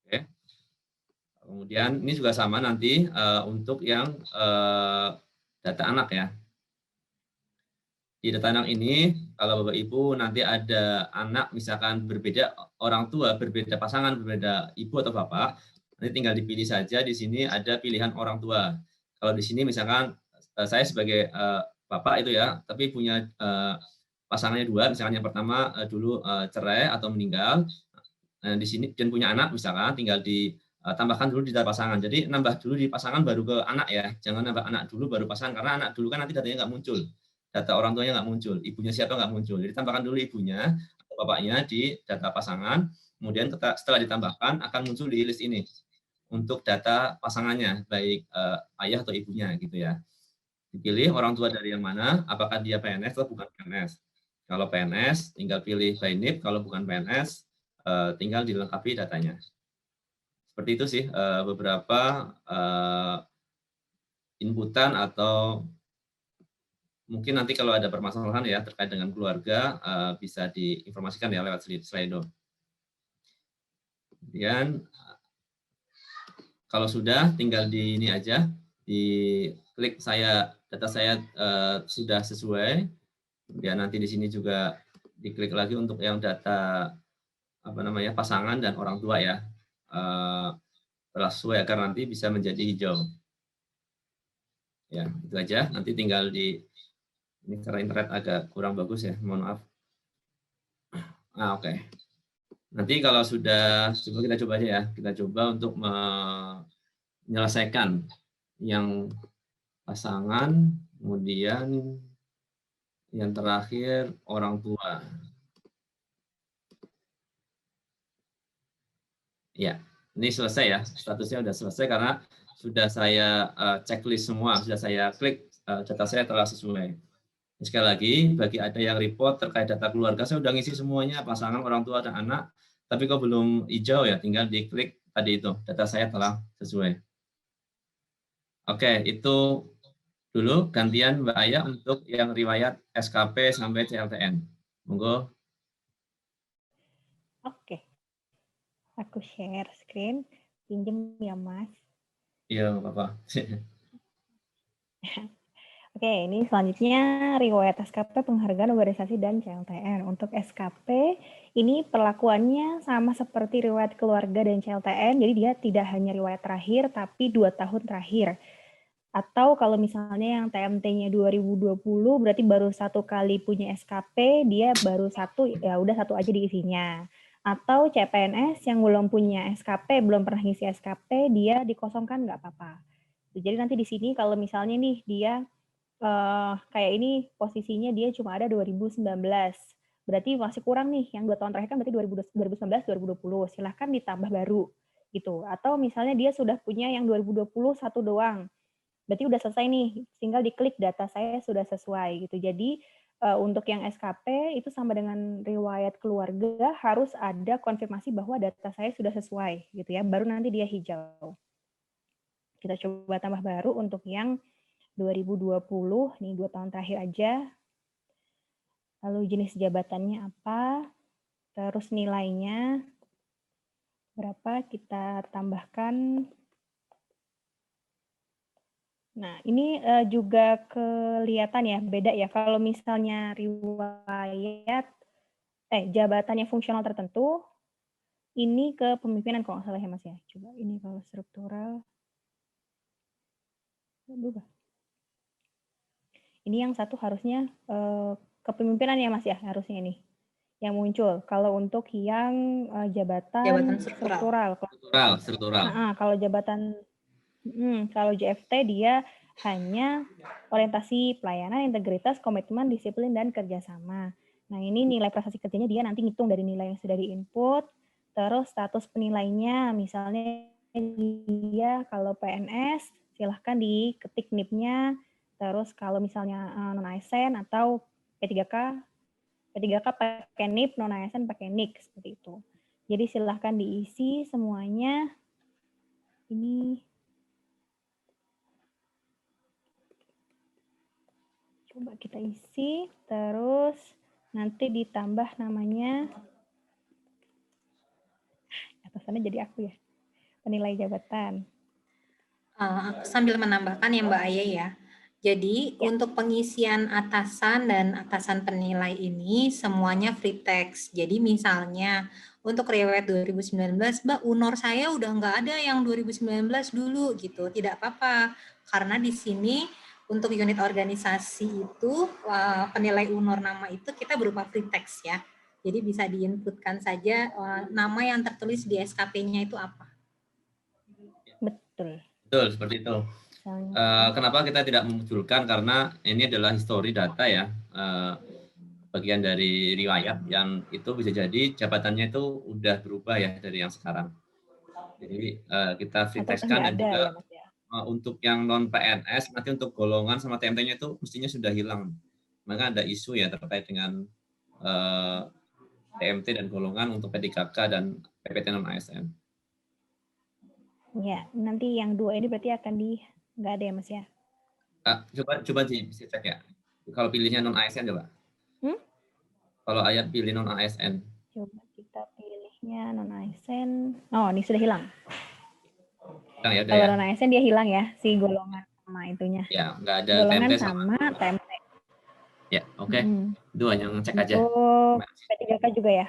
Oke. Kemudian ini juga sama nanti untuk yang data anak ya. Di data anak ini kalau Bapak Ibu nanti ada anak misalkan berbeda orang tua, berbeda pasangan, berbeda ibu atau bapak, nanti tinggal dipilih saja di sini ada pilihan orang tua. Kalau di sini misalkan saya sebagai bapak itu ya, tapi punya pasangannya dua, misalkan yang pertama dulu cerai atau meninggal, di sini dan punya anak misalkan tinggal tambahkan dulu di data pasangan. Jadi nambah dulu di pasangan baru ke anak ya. Jangan nambah anak dulu baru pasangan karena anak dulu kan nanti datanya nggak muncul. Data orang tuanya nggak muncul, ibunya siapa nggak muncul. Jadi tambahkan dulu ibunya atau bapaknya di data pasangan. Kemudian setelah ditambahkan akan muncul di list ini untuk data pasangannya, baik ayah atau ibunya gitu ya. Dipilih orang tua dari yang mana, apakah dia PNS atau bukan PNS. Kalau PNS tinggal pilih by NIP, kalau bukan PNS tinggal dilengkapi datanya. Seperti itu sih beberapa inputan atau mungkin nanti kalau ada permasalahan ya terkait dengan keluarga bisa diinformasikan ya lewat Slido. Kemudian kalau sudah tinggal di ini aja, di klik data saya sudah sesuai. Kemudian nanti di sini juga diklik lagi untuk yang data pasangan dan orang tua ya. Telah sesuai agar nanti bisa menjadi hijau. Ya, itu aja. Nanti tinggal ini karena internet agak kurang bagus ya, mohon maaf. Oke. Nanti kalau sudah, kita coba aja ya. Kita coba untuk menyelesaikan yang pasangan, kemudian yang terakhir orang tua. Ya, ini selesai ya. Statusnya sudah selesai karena sudah saya checklist semua, sudah saya klik data saya telah sesuai. Sekali lagi, bagi ada yang report terkait data keluarga, saya sudah ngisi semuanya, pasangan, orang tua, dan anak, tapi kok belum hijau ya, tinggal diklik tadi itu, data saya telah sesuai. Oke, itu dulu gantian Mbak Aya untuk yang riwayat SKP sampai CLTN. Monggo. Oke. Aku share screen. Pinjem ya, Mas. Iya, Bapak. Oke, ini selanjutnya riwayat SKP penghargaan organisasi dan CLTN. Untuk SKP, ini perlakuannya sama seperti riwayat keluarga dan CLTN, jadi dia tidak hanya riwayat terakhir, tapi 2 tahun terakhir. Atau kalau misalnya yang TMT-nya 2020, berarti baru 1 kali punya SKP, dia baru 1, ya udah 1 aja diisinya. Atau CPNS yang belum punya SKP, belum pernah ngisi SKP, dia dikosongkan nggak apa-apa. Jadi nanti di sini kalau misalnya nih dia kayak ini posisinya dia cuma ada 2019, berarti masih kurang nih, yang 2 tahun terakhir kan berarti 2019-2020, silahkan ditambah baru gitu. Atau misalnya dia sudah punya yang 2020 1 doang, berarti udah selesai nih, tinggal diklik data saya sudah sesuai gitu. Jadi untuk yang SKP itu sama dengan riwayat keluarga, harus ada konfirmasi bahwa data saya sudah sesuai gitu ya, baru nanti dia hijau. Kita coba tambah baru untuk yang 2020, nih 2 tahun terakhir aja. Lalu jenis jabatannya apa, terus nilainya berapa, kita tambahkan. Nah, ini juga kelihatan ya, beda ya. Kalau misalnya riwayat, jabatannya fungsional tertentu, ini ke pemimpinan kalau nggak salah ya Mas ya. Coba ini kalau struktural. Berubah. Ini yang satu harusnya kepemimpinan ya Mas ya, harusnya ini. yang muncul. Kalau untuk yang Jabatan jabatan struktural. struktural, Struktural. kalau kalau JFT dia hanya orientasi pelayanan, integritas, komitmen, disiplin, dan kerjasama. Nah, ini nilai prestasi kerjanya dia nanti ngitung dari nilai yang sudah diinput, terus status penilainya, misalnya dia kalau PNS, silahkan diketik NIP-nya, terus kalau misalnya non-ASN atau P3K pakai NIP, non-ASN pakai NIK, seperti itu. Jadi silahkan diisi semuanya. Ini coba kita isi, terus nanti ditambah namanya, atasannya jadi aku ya, penilai jabatan. Sambil menambahkan ya Mbak Aya ya. Jadi Ya. untuk pengisian atasan dan atasan penilai ini semuanya free text. Jadi misalnya untuk riwayat 2019, Mbak UNOR saya udah nggak ada yang 2019 dulu gitu. Tidak apa-apa karena di sini untuk unit organisasi itu penilai UNOR nama itu kita berupa free text ya. Jadi bisa diinputkan saja nama yang tertulis di SKP-nya itu apa. Betul. Betul, seperti itu. Kenapa kita tidak memunculkan? Karena ini adalah history data ya, bagian dari riwayat yang itu bisa jadi jabatannya itu udah berubah ya dari yang sekarang. Jadi kita free text-kan dan juga ya, Mas, ya? Untuk yang non PNS nanti untuk golongan sama TMT-nya itu mestinya sudah hilang. Maka ada isu ya terkait dengan TMT dan golongan untuk P3K dan PPT non ASN. Ya, nanti yang 2 ini berarti akan nggak ada ya Mas ya? Coba bisa cek ya. Kalau pilihnya non ASN coba. Kalau ayat pilih non ASN. Coba kita pilihnya non ASN. Oh, ini sudah hilang. Hilang ya, udah Kalau ya. non ASN dia hilang ya, si golongan sama itunya. Ya, nggak ada golongan TMT sama TMT. Ya, oke. Dua yang cek aja. Untuk P3K juga ya.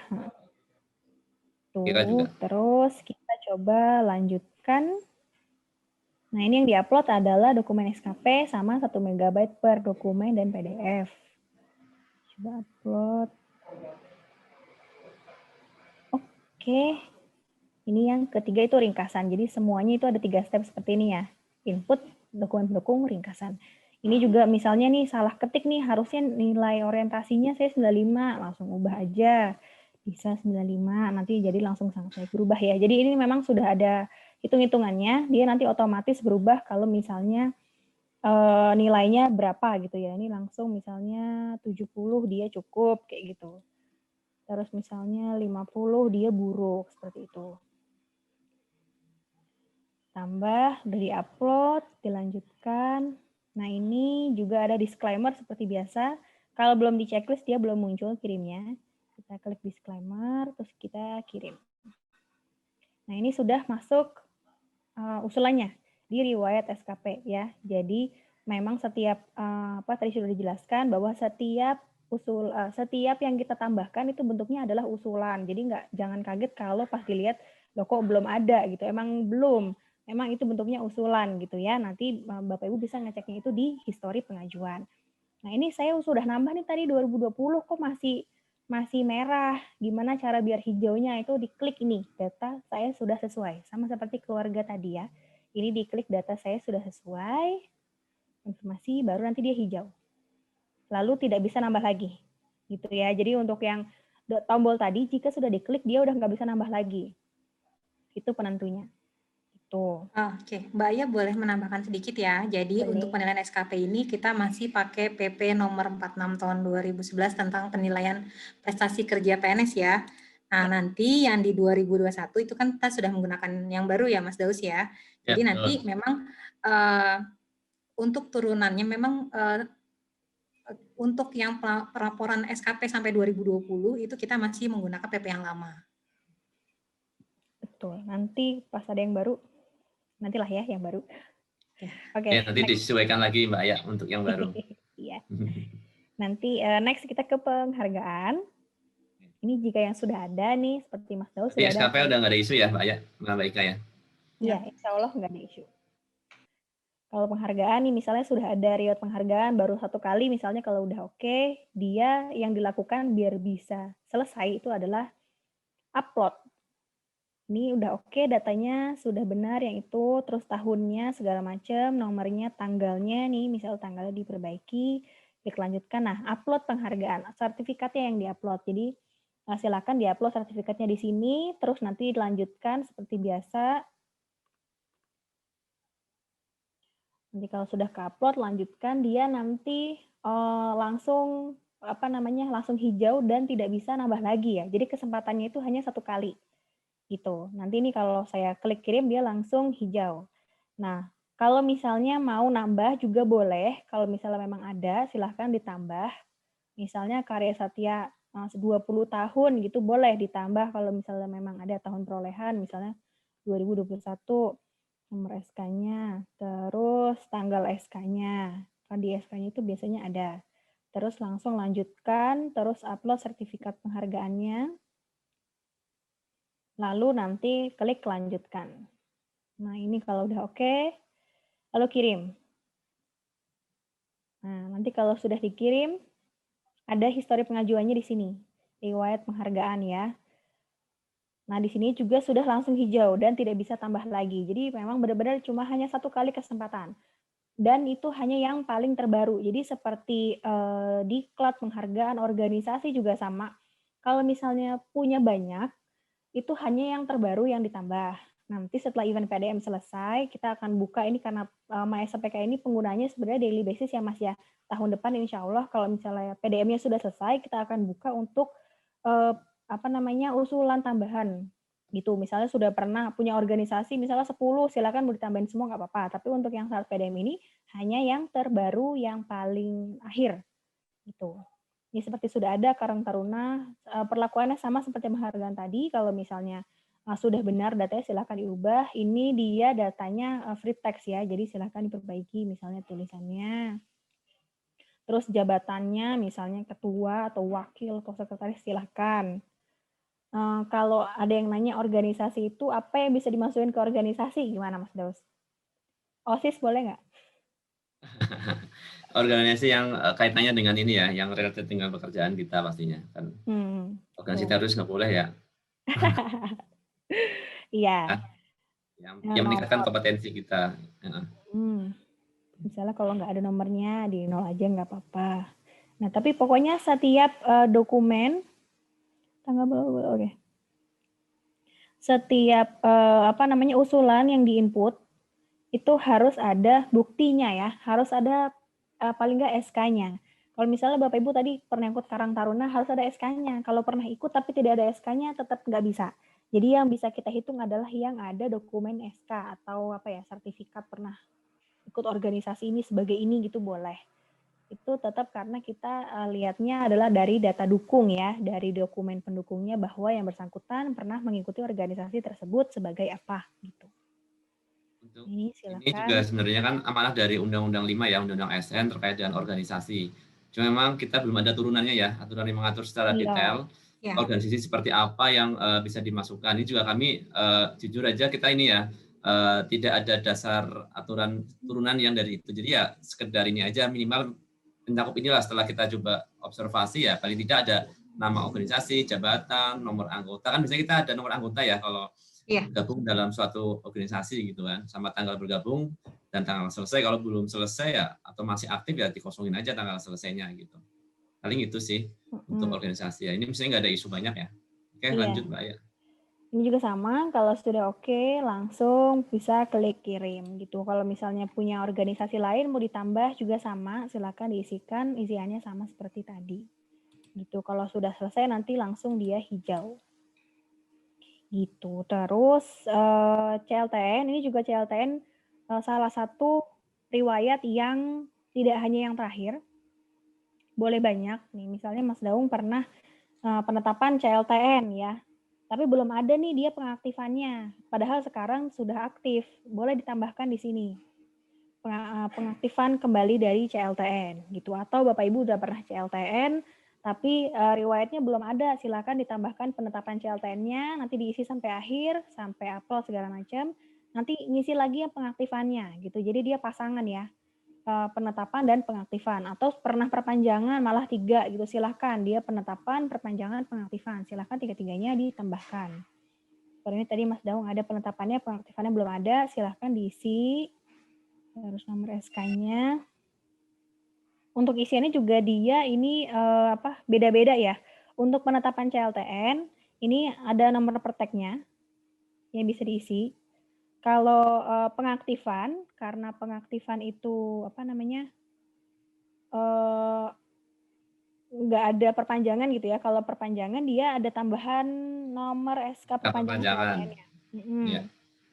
Juga. Terus kita coba lanjutkan. Nah, ini yang diupload adalah dokumen SKP sama 1 MB per dokumen dan PDF. Coba upload. Oke. Ini yang ketiga itu ringkasan. Jadi semuanya itu ada 3 step seperti ini ya. Input, dokumen pendukung, ringkasan. Ini juga misalnya nih salah ketik nih, harusnya nilai orientasinya saya 95, langsung ubah aja. Bisa 95, nanti jadi langsung sangat berubah ya. Jadi ini memang sudah ada hitung-hitungannya, dia nanti otomatis berubah kalau misalnya nilainya berapa gitu ya. Ini langsung misalnya 70 dia cukup kayak gitu. Terus misalnya 50 dia buruk seperti itu. Tambah, udah di-upload, dilanjutkan. Nah, ini juga ada disclaimer seperti biasa. Kalau belum di checklist dia belum muncul kirimnya. Kita klik disclaimer, terus kita kirim. Nah, ini sudah masuk usulannya di riwayat SKP ya. Jadi memang setiap tadi sudah dijelaskan bahwa setiap yang kita tambahkan itu bentuknya adalah usulan. Jadi jangan kaget kalau pas dilihat loh kok belum ada gitu. Emang belum. Memang itu bentuknya usulan gitu ya. Nanti Bapak Ibu bisa ngeceknya itu di histori pengajuan. Nah, ini saya sudah nambah nih tadi 2020 kok masih merah. Gimana cara biar hijaunya? Itu diklik ini, data saya sudah sesuai. Sama seperti keluarga tadi ya. Ini diklik data saya sudah sesuai, informasi baru nanti dia hijau. Lalu tidak bisa nambah lagi. Gitu ya. Jadi untuk yang tombol tadi, jika sudah diklik, dia udah nggak bisa nambah lagi. Itu penentunya. Oke, Mbak Aya boleh menambahkan sedikit ya. Jadi untuk penilaian SKP ini kita masih pakai PP nomor 46 tahun 2011 tentang penilaian prestasi kerja PNS ya. Nah, nanti yang di 2021 itu kan kita sudah menggunakan yang baru ya Mas Daus ya. Jadi nanti memang untuk turunannya memang untuk yang pelaporan SKP sampai 2020 itu kita masih menggunakan PP yang lama. Betul. Nanti pas ada yang baru, nantilah ya yang baru. Oke. Ya, nanti disesuaikan lagi Mbak Aya untuk yang baru. Iya. Nanti next kita ke penghargaan. Ini jika yang sudah ada nih, seperti Mas Daus sudah ada. SKP udah nggak ada isu ya Mbak Aya, Mbak Ika ya? Iya, insya Allah nggak ada isu. Kalau penghargaan nih misalnya sudah ada riwayat penghargaan baru 1 kali misalnya kalau udah oke, dia yang dilakukan biar bisa selesai itu adalah upload. Ini udah oke datanya sudah benar yang itu, terus tahunnya segala macam, nomornya, tanggalnya nih, misal tanggalnya diperbaiki, klik lanjutkan. Nah, upload penghargaan, sertifikatnya yang diupload. Jadi silakan diupload sertifikatnya di sini, terus nanti dilanjutkan seperti biasa. Nanti kalau sudah ke-upload, lanjutkan dia nanti langsung langsung hijau dan tidak bisa nambah lagi ya. Jadi kesempatannya itu hanya 1 kali. Gitu. Nanti ini kalau saya klik kirim dia langsung hijau. Nah, kalau misalnya mau nambah juga boleh, kalau misalnya memang ada silahkan ditambah. Misalnya karya Satya 20 tahun gitu boleh ditambah kalau misalnya memang ada tahun perolehan, misalnya 2021 nomor SK-nya, terus tanggal SK-nya. Kan di SK-nya itu biasanya ada. Terus langsung lanjutkan, terus upload sertifikat penghargaannya. Lalu nanti klik lanjutkan. Nah, ini kalau udah oke, lalu kirim. Nah, nanti kalau sudah dikirim, ada histori pengajuannya di sini. Riwayat penghargaan ya. Nah, di sini juga sudah langsung hijau dan tidak bisa tambah lagi. Jadi memang benar-benar cuma hanya 1 kali kesempatan. Dan itu hanya yang paling terbaru. Jadi seperti diklat, penghargaan, organisasi juga sama. Kalau misalnya punya banyak, itu hanya yang terbaru yang ditambah. Nanti setelah event PDM selesai, kita akan buka ini karena MySPK ini penggunanya sebenarnya daily basis ya Mas ya. Tahun depan insya Allah kalau misalnya PDM-nya sudah selesai, kita akan buka untuk usulan tambahan gitu. Misalnya sudah pernah punya organisasi, misalnya 10, silakan mau ditambahin semua nggak apa-apa. Tapi untuk yang saat PDM ini hanya yang terbaru, yang paling akhir gitu. Ini seperti sudah ada Karang Taruna, perlakuannya sama seperti penghargaan tadi. Kalau misalnya sudah benar datanya silahkan diubah. Ini dia datanya free text ya, jadi silahkan diperbaiki misalnya tulisannya. Terus jabatannya misalnya ketua atau wakil atau sekretaris silahkan. Kalau ada yang nanya organisasi itu apa yang bisa dimasukin ke organisasi, gimana Mas Daus? OSIS boleh nggak? Organisasi yang kaitannya dengan ini ya, yang related dengan pekerjaan kita pastinya kan. Organisasi teroris nggak boleh ya. Iya. Yang meningkatkan kompetensi kita. Misalnya kalau nggak ada nomornya di 0 aja nggak apa-apa. Nah tapi pokoknya setiap dokumen oke. Setiap usulan yang diinput itu harus ada buktinya ya, harus ada paling nggak SK-nya. Kalau misalnya Bapak Ibu tadi pernah ikut Karang Taruna harus ada SK-nya. Kalau pernah ikut tapi tidak ada SK-nya tetap nggak bisa. Jadi yang bisa kita hitung adalah yang ada dokumen SK atau sertifikat pernah ikut organisasi ini sebagai ini gitu boleh. Itu tetap karena kita lihatnya adalah dari data dukung ya, dari dokumen pendukungnya bahwa yang bersangkutan pernah mengikuti organisasi tersebut sebagai apa gitu. Ini juga sebenarnya kan amanah dari Undang-Undang 5 ya, Undang-Undang ASN terkait dengan organisasi. Cuma memang kita belum ada turunannya ya, aturan yang mengatur secara detail organisasi seperti apa yang bisa dimasukkan. Ini juga kami jujur aja kita ini ya tidak ada dasar aturan turunan yang dari itu. Jadi ya sekedar ini aja minimal mencakup inilah setelah kita coba observasi ya paling tidak ada nama organisasi, jabatan, nomor anggota. Kan biasanya kita ada nomor anggota ya kalau bergabung dalam suatu organisasi gitu kan, sama tanggal bergabung dan tanggal selesai. Kalau belum selesai ya atau masih aktif ya dikosongin aja tanggal selesainya gitu. Paling itu sih untuk organisasi ya. Ini misalnya nggak ada isu banyak ya. Oke, lanjut Mbak ya. Ini juga sama, kalau sudah oke langsung bisa klik kirim gitu. Kalau misalnya punya organisasi lain mau ditambah juga sama, silakan diisikan isiannya sama seperti tadi. Gitu. Kalau sudah selesai nanti langsung dia hijau. Gitu. Terus CLTN ini juga CLTN salah satu riwayat yang tidak hanya yang terakhir, boleh banyak nih. Misalnya Mas Daung pernah penetapan CLTN ya, tapi belum ada nih dia pengaktifannya. Padahal sekarang sudah aktif, boleh ditambahkan di sini pengaktifan kembali dari CLTN gitu. Atau Bapak Ibu udah pernah CLTN tapi riwayatnya belum ada, silakan ditambahkan penetapan CLTN-nya, nanti diisi sampai akhir, sampai upload segala macam. nanti ngisi lagi yang pengaktifannya gitu. Jadi dia pasangan ya, penetapan dan pengaktifan, atau pernah perpanjangan malah 3 gitu, silahkan dia penetapan, perpanjangan, pengaktifan, silahkan 3-tiganya ditambahkan. Kalau ini tadi Mas Daung ada penetapannya, pengaktifannya belum ada, silahkan diisi. Terus nomor SK-nya. Untuk isiannya juga dia ini beda-beda ya. Untuk penetapan CLTN ini ada nomor perteknya yang bisa diisi. Kalau pengaktifan, karena pengaktifan itu nggak ada perpanjangan gitu ya. Kalau perpanjangan dia ada tambahan nomor SK perpanjangan perpanjangan. CLTN-nya. Ya.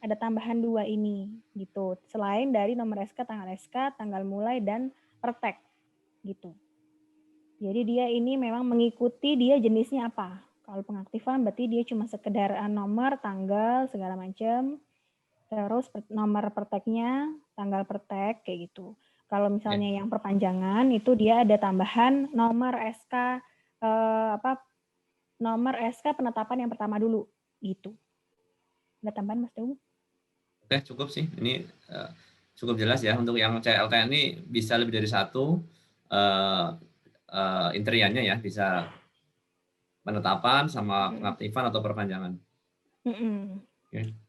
Ada tambahan 2 ini gitu. Selain dari nomor SK, tanggal mulai dan pertek gitu. Jadi dia ini memang mengikuti dia jenisnya apa. Kalau pengaktifan berarti dia cuma sekedar nomor, tanggal, segala macam. Terus nomor perteknya, tanggal pertek kayak gitu. Kalau misalnya yang perpanjangan itu dia ada tambahan nomor SK nomor SK penetapan yang pertama dulu gitu. Ada tambahan Mas Daung? Oke, cukup sih. Ini cukup jelas ya. Untuk yang CLTN ini bisa lebih dari satu interiannya ya, bisa penetapan sama pengaktifan atau perpanjangan. Oke.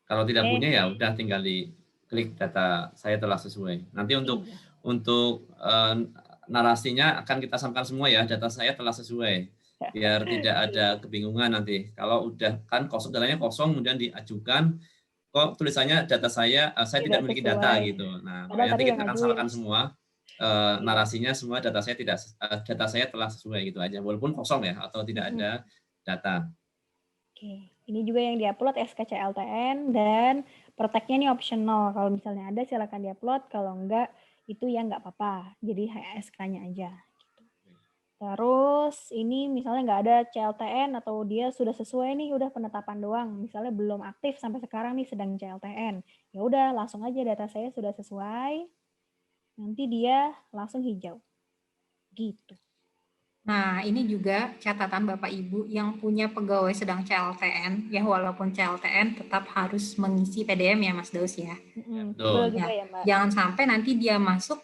Kalau tidak punya ya udah tinggal di klik data saya telah sesuai. Nanti untuk narasinya akan kita samakan semua ya, data saya telah sesuai. Biar tidak ada kebingungan nanti. Kalau udah kan datanya kosong kemudian diajukan kok tulisannya data saya tidak memiliki data gitu. Nah, nanti kita akan samakan semua narasinya semua data saya telah sesuai gitu aja walaupun kosong ya atau tidak ada data. Oke, ini juga yang diupload SKCLTN dan perteknya ini optional. Kalau misalnya ada silakan diupload, kalau enggak itu ya enggak apa-apa. Jadi SK-nya aja. Gitu. Terus ini misalnya enggak ada CLTN atau dia sudah sesuai nih, udah penetapan doang. Misalnya belum aktif sampai sekarang nih sedang CLTN. Ya udah langsung aja data saya sudah sesuai. Nanti dia langsung hijau. Gitu. Nah, ini juga catatan Bapak Ibu yang punya pegawai sedang CLTN, ya walaupun CLTN tetap harus mengisi PDM ya Mas Daus ya. Betul juga ya Mbak. Jangan sampai nanti dia masuk,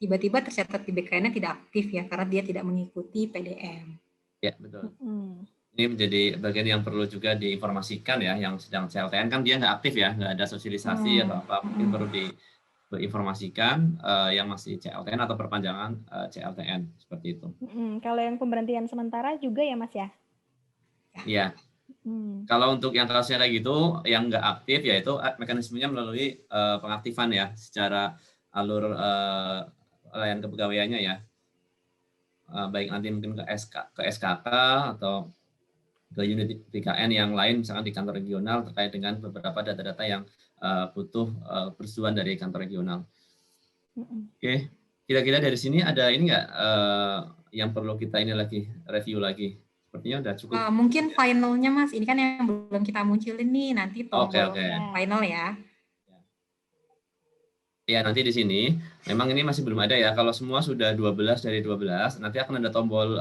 tiba-tiba tercatat di BKN-nya tidak aktif ya, karena dia tidak mengikuti PDM. Ya, betul. Ini menjadi bagian yang perlu juga diinformasikan ya, yang sedang CLTN kan dia nggak aktif ya, nggak ada sosialisasi atau apa, mungkin perlu diinformasikan yang masih CLTN atau perpanjangan CLTN seperti itu. Kalau yang pemberhentian sementara juga ya Mas ya? Iya. Kalau untuk yang kasusnya kayak gitu, yang nggak aktif yaitu mekanismenya melalui pengaktifan ya, secara alur layanan kepegawaiannya ya. Baik nanti mungkin ke SKK atau ke unit BKN yang lain, misalkan di kantor regional terkait dengan beberapa data-data yang butuh persetujuan dari kantor regional. Oke, kira-kira dari sini ada ini nggak yang perlu kita ini lagi review lagi? Sepertinya udah cukup. Mungkin finalnya Mas, ini kan yang belum kita munculin nih, nanti tombol final ya. Ya, nanti di sini memang ini masih belum ada ya. Kalau semua sudah 12 dari 12, nanti akan ada tombol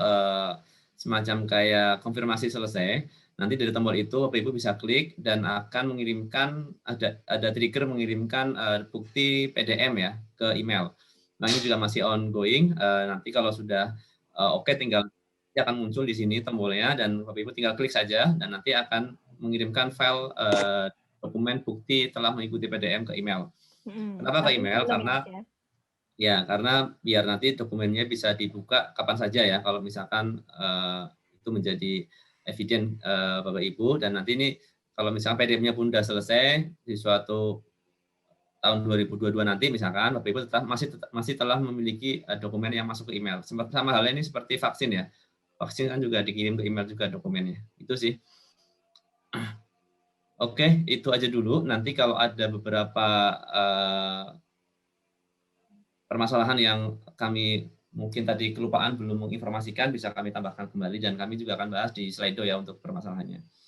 semacam kayak konfirmasi selesai. Nanti dari tombol itu Bapak Ibu bisa klik dan akan mengirimkan ada trigger mengirimkan bukti PDM ya ke email. Nah, ini juga masih ongoing. Nanti kalau sudah oke, tinggal akan muncul di sini tombolnya dan Bapak Ibu tinggal klik saja dan nanti akan mengirimkan file dokumen bukti telah mengikuti PDM ke email. Kenapa ke email? Karena biar nanti dokumennya bisa dibuka kapan saja ya. Kalau misalkan itu menjadi eviden Bapak Ibu dan nanti ini kalau misalkan PDF-nya pun sudah selesai di suatu tahun 2022 nanti misalkan Bapak Ibu masih telah memiliki dokumen yang masuk ke email. Sama halnya ini seperti vaksin ya. Vaksin kan juga dikirim ke email juga dokumennya. Itu sih. Oke, itu aja dulu. Nanti kalau ada beberapa permasalahan yang kami mungkin tadi kelupaan belum menginformasikan, bisa kami tambahkan kembali dan kami juga akan bahas di Slido ya untuk permasalahannya.